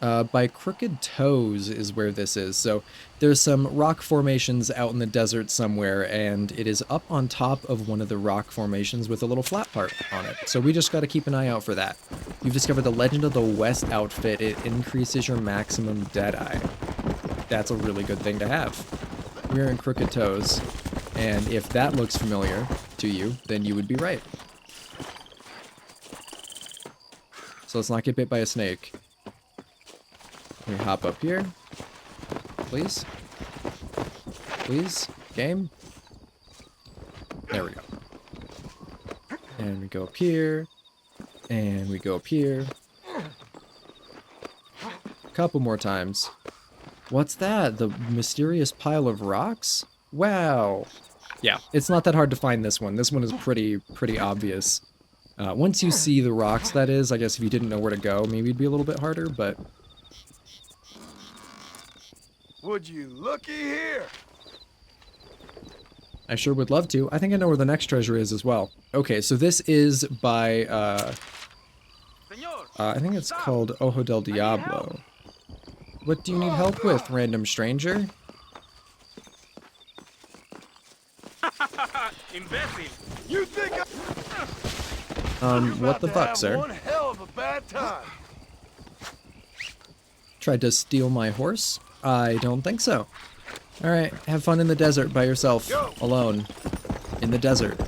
By Crooked Toes is where this is. So there's some rock formations out in the desert somewhere, and it is up on top of one of the rock formations with a little flat part on it. So we just got to keep an eye out for that. You've discovered the Legend of the West outfit. It increases your maximum Deadeye. That's a really good thing to have. We're in Crooked Toes, and if that looks familiar to you, then you would be right. So let's not get bit by a snake. We hop up here. Please. Please. Game. There we go. And we go up here. And we go up here. A couple more times. What's that? The mysterious pile of rocks? Wow. Yeah, it's not that hard to find this one. This one is pretty obvious. Once you see the rocks, that is, I guess if you didn't know where to go, maybe it'd be a little bit harder, but...
Would you looky here?
I sure would love to. I think I know where the next treasure is as well. Okay, so this is by, I think it's called Ojo del Diablo. What do you need help with, random stranger?
Imbecile.
You think
What the fuck, sir?
one hell of a bad time.
Tried to steal my horse? I don't think so. Alright, have fun in the desert by yourself, alone. In the desert.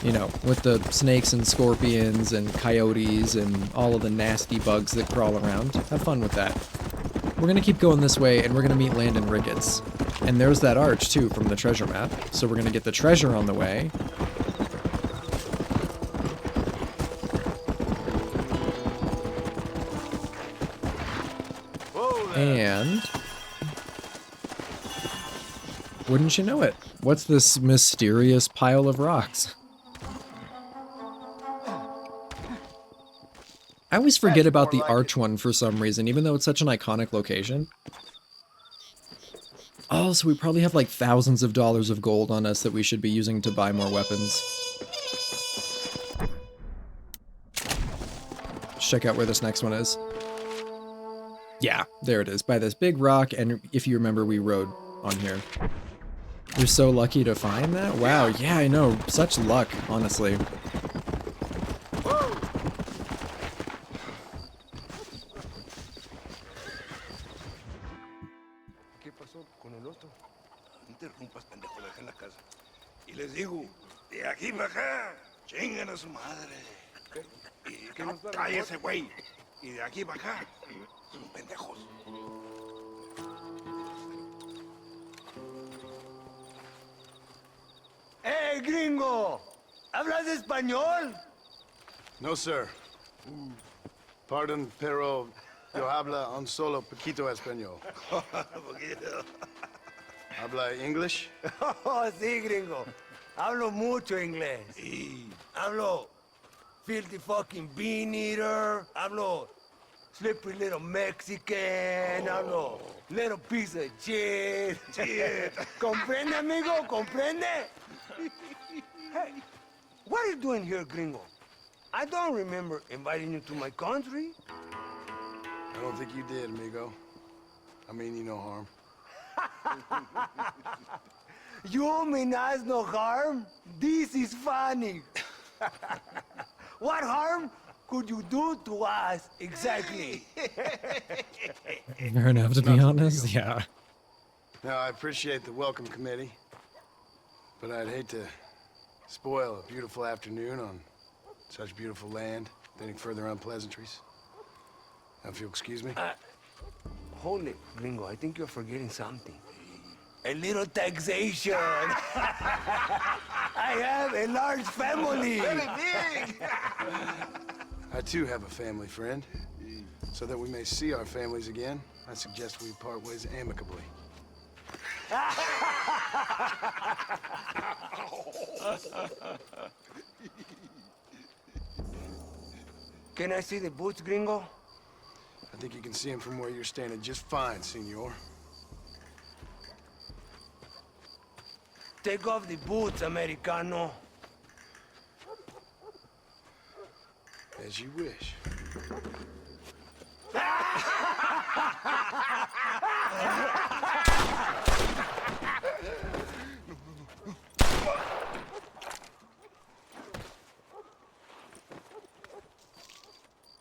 You know, with the snakes and scorpions and coyotes and all of the nasty bugs that crawl around. Have fun with that. We're gonna keep going this way, and we're gonna meet Landon Ricketts. And there's that arch, too, from the treasure map. So we're gonna get the treasure on the way. And... wouldn't you know it? What's this mysterious pile of rocks? I always forget about the arch one for some reason, even though it's such an iconic location. Oh, so we probably have like thousands of dollars of gold on us that we should be using to buy more weapons. Let's check out where this next one is. Yeah, there it is, by this big rock, and if you remember, we rode on here. We're so lucky to find that? Wow, yeah, I know. Such luck, honestly.
¿Qué pasó con el otro? No interrumpas, pendejo, dejen la casa. Y les digo, de aquí para acá, chingan a su madre. Y que no cállese, güey. Y de aquí para acá, son pendejos.
¡Hey, gringo! ¿Hablas español?
No, sir. Pardon, pero yo habla un solo poquito español. ¿Habla English?
Oh, sí, gringo. Hablo mucho inglés. Hablo filthy fucking bean eater. Hablo slippery little Mexican. Hablo little piece of shit. ¿Comprende, amigo? ¿Comprende? Hey, what are you doing here, gringo? I don't remember inviting you to my country.
I don't think you did, amigo. I mean you no harm.
You mean us no harm? This is funny. What harm could you do to us exactly?
Fair enough, to be honest. Yeah.
Now, I appreciate the welcome committee, but I'd hate to spoil a beautiful afternoon on such beautiful land, with any further unpleasantries. Now, if you'll excuse me.
Hold it, Gringo. I think you're forgetting something. A little taxation. I have a large family.
Very big. I too have a family, friend. So that we may see our families again, I suggest we part ways amicably.
Can I see the boots, Gringo?
I think you can see them from where you're standing just fine, senor.
Take off the boots, Americano.
As you wish.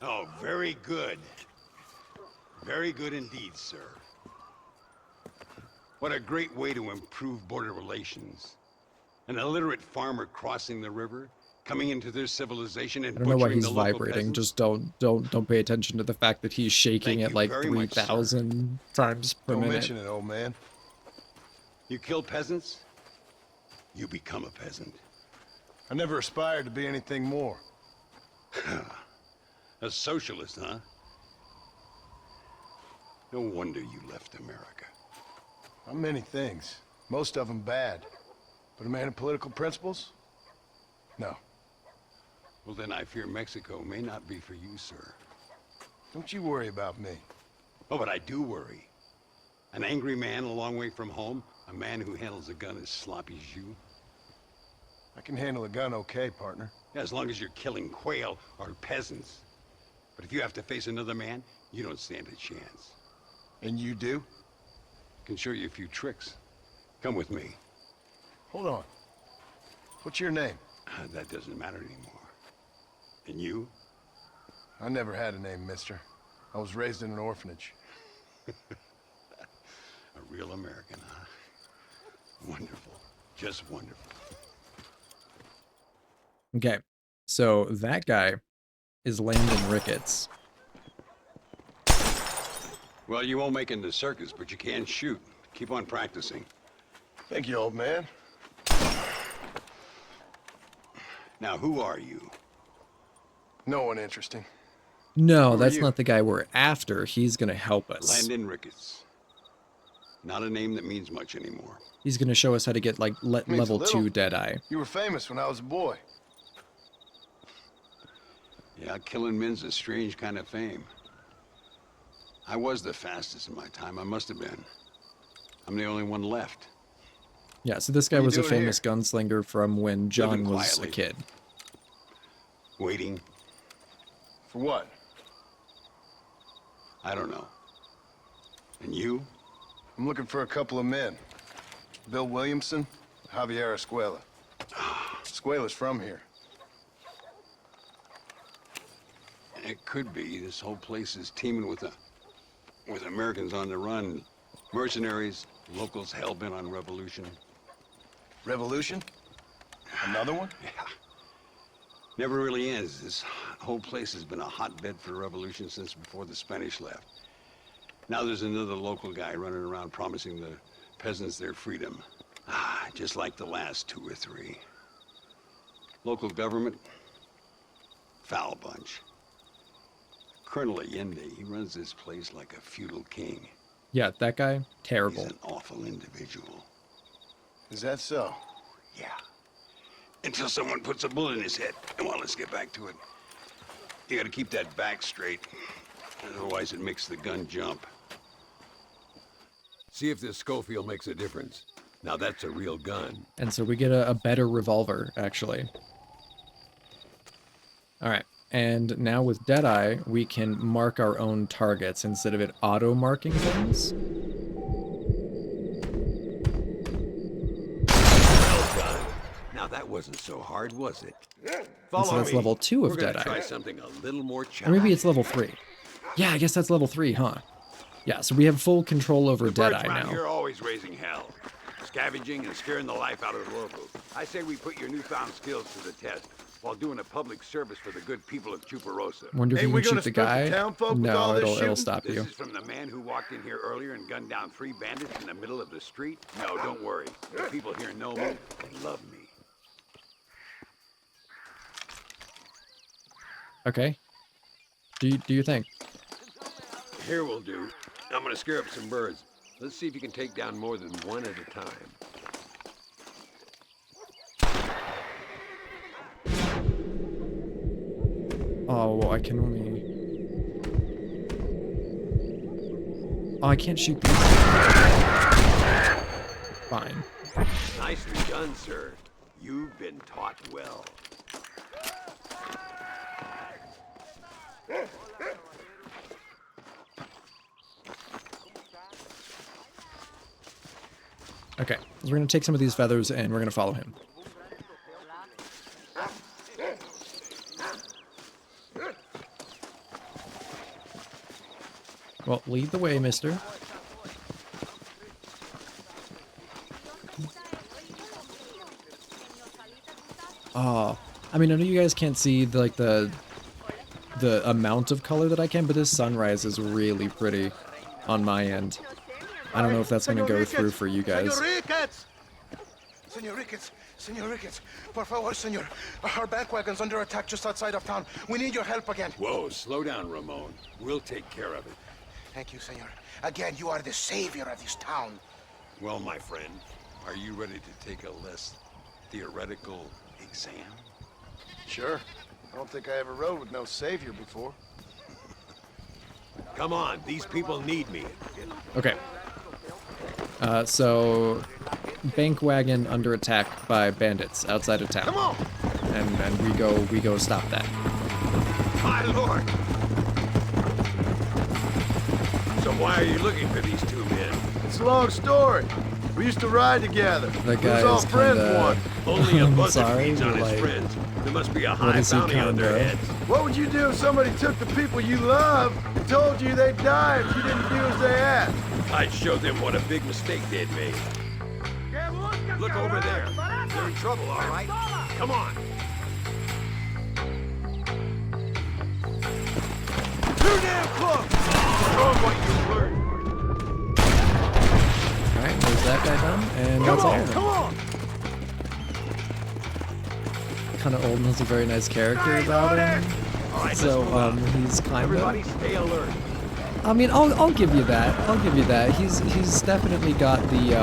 Oh, very good. Very good indeed, sir. What a great way to improve border relations. An illiterate farmer crossing the river, coming into their civilization and
I don't know why
butchering
he's
the local
vibrating.
peasants.
Just don't pay attention to the fact that he's shaking
Thank
at
you
like
very much, sir.
3,000 times per
Don't
minute.
mention it, old man.
You kill peasants, you become a peasant.
I never aspired to be anything more.
A socialist, huh? No wonder you left America.
I'm many things. Most of them bad. But a man of political principles? No.
Well, then I fear Mexico may not be for you, sir.
Don't you worry about me.
Oh, but I do worry. An angry man a long way from home, a man who handles a gun as sloppy as you.
I can handle a gun okay, partner.
Yeah, as long as you're killing quail or peasants. But if you have to face another man, you don't stand a chance.
And you do?
Can show you a few tricks. Come with me.
Hold on. What's your name?
That doesn't matter anymore. And you?
I never had a name, mister. I was raised in an orphanage.
A real American, huh? Wonderful. Just wonderful.
Okay, so that guy is Landon Ricketts.
Well, you won't make it in the circus, but you can shoot. Keep on practicing.
Thank you, old man.
Now, who are you?
No one interesting.
No,
Who are
that's
you?
not the guy we're after. He's gonna help us.
Landon Ricketts. Not a name that means much anymore.
He's gonna show us how to get like
Means a
level
little.
2 Deadeye.
You were famous when I was a boy.
Yeah, killing men's a strange kind of fame. I was the fastest in my time. I must have been. I'm the only one left.
Yeah, so this guy
What are you
was a
doing
famous gunslinger from when John
Living
was a
quietly.
kid.
Waiting.
For what?
I don't know. And you?
I'm looking for a couple of men. Bill Williamson, Javier Escuela. Escuela's from here.
It could be. This whole place is teeming with Americans on the run. Mercenaries, locals hell-bent on revolution.
Revolution? Another one?
Yeah. Never really ends. This whole place has been a hotbed for revolution since before the Spanish left. Now there's another local guy running around promising the peasants their freedom. Just like the last 2 or 3. Local government, foul bunch. Colonel Allende, he runs this place like a feudal king.
Yeah, that guy, terrible.
He's an awful individual.
Is that so?
Yeah. Until someone puts a bullet in his head. Come on, let's get back to it. You gotta keep that back straight. Otherwise it makes the gun jump.
See if this Schofield makes a difference. Now that's a real gun.
And so we get a better revolver, actually. Alright, and now with Deadeye, we can mark our own targets instead of it auto-marking things.
Now that wasn't so hard, was it?
And
Follow
so that's
me.
level 2 of
We're gonna
Deadeye.
try something a little more
Or
challenging.
maybe it's level 3. Yeah, I guess that's level 3, huh? Yeah, so we have full control over
The birds
Deadeye
around
now.
here are always raising hell, scavenging and scaring the life out of the locals. I say we put your newfound skills to the test while doing a public service for the good people of Chuparosa.
Wonder if you can shoot the guy? No, it'll stop you.
This is from the man who walked in here earlier and gunned down 3 bandits in the middle of the street. No, don't worry. The people here know me and love me.
Okay. Do you think?
Here will do. I'm gonna scare up some birds. Let's see if you can take down more than one at a time.
Oh, well, I can only... Oh, I can't shoot these. Fine.
Nicely done, sir. You've been taught well.
Okay, so we're gonna take some of these feathers and we're gonna follow him. Well, lead the way, mister. Oh, I mean, I know you guys can't see the amount of color that I can, but this sunrise is really pretty on my end. I don't know if that's gonna go through for you guys.
Senor Ricketts, Senor Ricketts, por favor, senor. Our bank wagon's under attack just outside of town. We need your help again.
Whoa, slow down, Ramon. We'll take care of it.
Thank you, senor. Again, you are the savior of this town.
Well, my friend, are you ready to take a less theoretical exam?
Sure. I don't think I ever rode with no savior before.
Come on, these people need me.
Okay. So bank wagon under attack by bandits outside of town.
Come on!
And we go stop that.
My lord! So why are you looking for these 2 men?
It's a long story. We used to ride together.
That
We was
guy
all
is
friends
kinda...
once.
Only a
I'm
buzzard
sorry,
feeds on
but,
his
like,
friends. There must be a
what
high
is he
bounty on their
kinda-
heads.
What would you do if somebody took the people you love and told you they'd die if you didn't do as they asked?
I'd show them what a big mistake they'd made. Look over there. They're in trouble, all right? Come on.
Too damn close!
Show them what you learned.
Alright, there's that guy done, and
Come
that's
on,
all.
come on!
Kind of old and has a very nice character about him.
Right,
So he's kind
Everybody
of...
stay alert.
I mean, I'll give you that. I'll give you that. He's definitely got the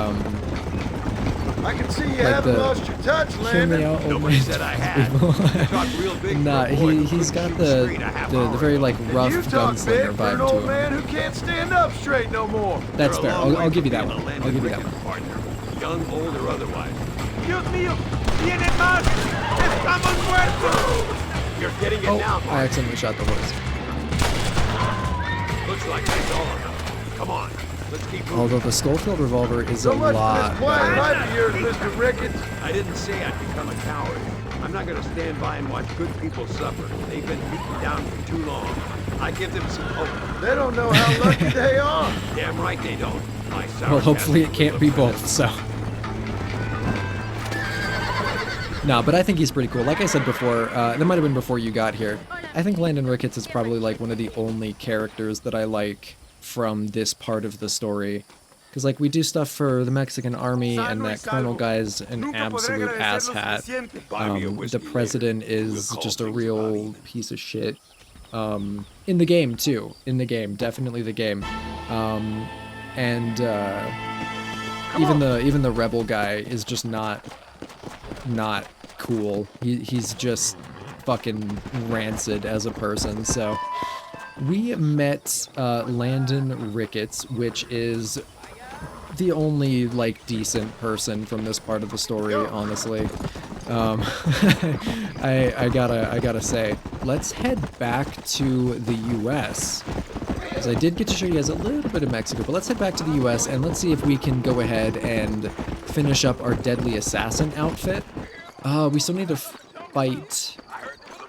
I can see you
like
haven't
the
lost your touch,
hear me
Landon.
out, old
Nobody
man
said I
people.
had. Talk real big
Nah,
for a boy who
he's
couldn't
got
shoot
the
straight a half
the
hour
very
ago.
like rough
You talk
gunslinger
big for
vibe
an
to
old
him.
man who can't stand up straight no more.
That's
You're a
fair.
long way
I'll give you
from
that
being
one.
a
I'll give you that
Landon
one.
Ricketts partner, young, old, or otherwise.
Dios mío, vienen más. Estamos muertos.
You're getting it
Oh,
now,
I
Mark.
accidentally shot the horse.
Looks like that's all of them. Come on, let's keep moving.
Although the Schofield revolver is
So
a
much for
lot
this quiet
better.
life of yours, Mr. Ricketts.
I didn't say I'd become a coward. I'm not gonna stand by and watch good people suffer. They've been beaten down for too long. I give them some hope.
They don't know how lucky they are.
Damn right they don't. My sour
Well, hopefully it
cat
can't
will
be
look for
both, so. No, but I think he's pretty cool. Like I said before, that might have been before you got here. I think Landon Ricketts is probably like one of the only characters that I like from this part of the story. Because like we do stuff for the Mexican army and that colonel guy's an absolute asshat. The president is just a real piece of shit. In the game too. In the game, definitely the game. And even the rebel guy is just not cool. He's just fucking rancid as a person. So we met Landon Ricketts, which is the only like decent person from this part of the story, honestly. I gotta say, let's head back to the US. Because I did get to show you guys a little bit of Mexico, but let's head back to the US and let's see if we can go ahead and finish up our Deadly Assassin outfit. We still need to fight.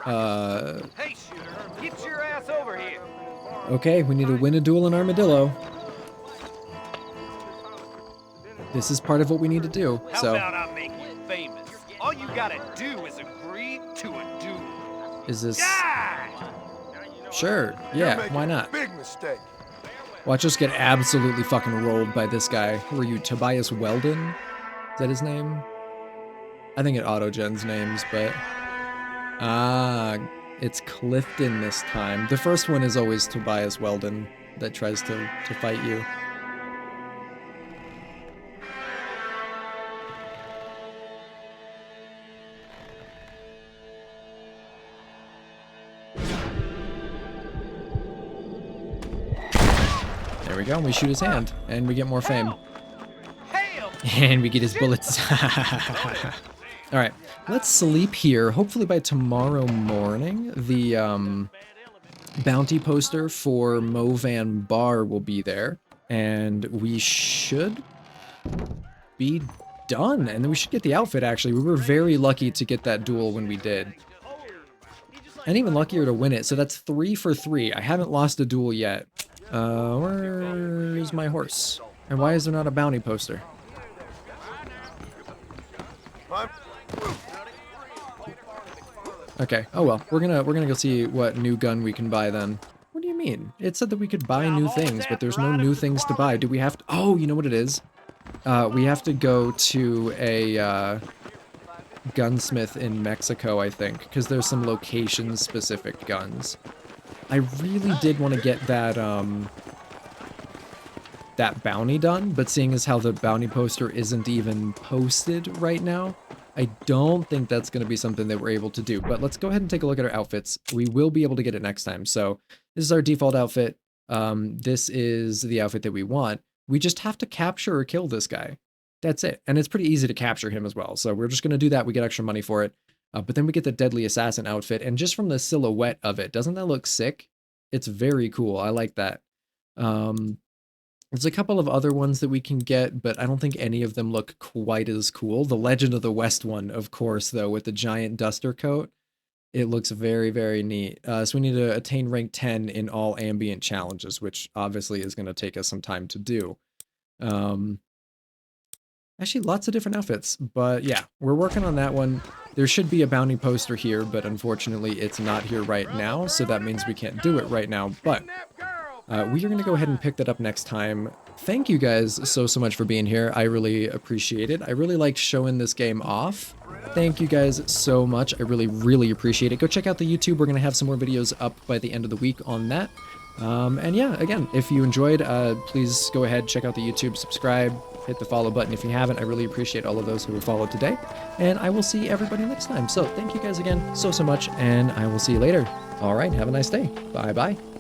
Hey, shooter, get your ass over here.
Okay, we need to win a duel in Armadillo. This is part of what we need to do,
How
so.
about I make you famous? All you gotta do is agree to a duel.
Is this...
Die!
Sure, yeah, why not?
Big mistake.
Watch us get absolutely fucking rolled by this guy. Who are you, Tobias Weldon? Is that his name? I think it auto-gens names, but... Ah, it's Clifton this time. The first one is always Tobias Weldon that tries to fight you. There we go, we shoot his hand, and we get more fame. And we get his bullets. Alright, let's sleep here. Hopefully by tomorrow morning, the bounty poster for Movan Bar will be there. And we should be done. And then we should get the outfit, actually. We were very lucky to get that duel when we did. And even luckier to win it. So that's 3 for 3. I haven't lost a duel yet. Where's my horse? And why is there not a bounty poster? Okay, oh well, we're gonna go see what new gun we can buy then. What do you mean? It said that we could buy new things, but there's no new things to buy. Do we have to... Oh, you know what it is? We have to go to a gunsmith in Mexico, I think, because there's some location-specific guns. I really did want to get that, that bounty done, but seeing as how the bounty poster isn't even posted right now, I don't think that's going to be something that we're able to do. But let's go ahead and take a look at our outfits. We will be able to get it next time. So this is our default outfit. This is the outfit that we want. We just have to capture or kill this guy. That's it. And it's pretty easy to capture him as well. So we're just going to do that. We get extra money for it. But then we get the Deadly Assassin outfit. And just from the silhouette of it, doesn't that look sick? It's very cool. I like that. There's a couple of other ones that we can get, but I don't think any of them look quite as cool. The Legend of the West one, of course, though, with the giant duster coat. It looks very, very neat. So we need to attain rank 10 in all ambient challenges, which obviously is going to take us some time to do. Actually, lots of different outfits, but yeah, we're working on that one. There should be a bounty poster here, but unfortunately it's not here right now, so that means we can't do it right now, but we are going to go ahead and pick that up next time. Thank you guys so much for being here. I really appreciate it. I really liked showing this game off. Thank you guys so much. I really appreciate it. Go check out the YouTube. We're going to have some more videos up by the end of the week on that. And yeah, again, if you enjoyed, please go ahead, check out the YouTube, subscribe, hit the follow button if you haven't. I really appreciate all of those who have followed today. And I will see everybody next time. So thank you guys again so much, and I will see you later. All right, have a nice day. Bye-bye.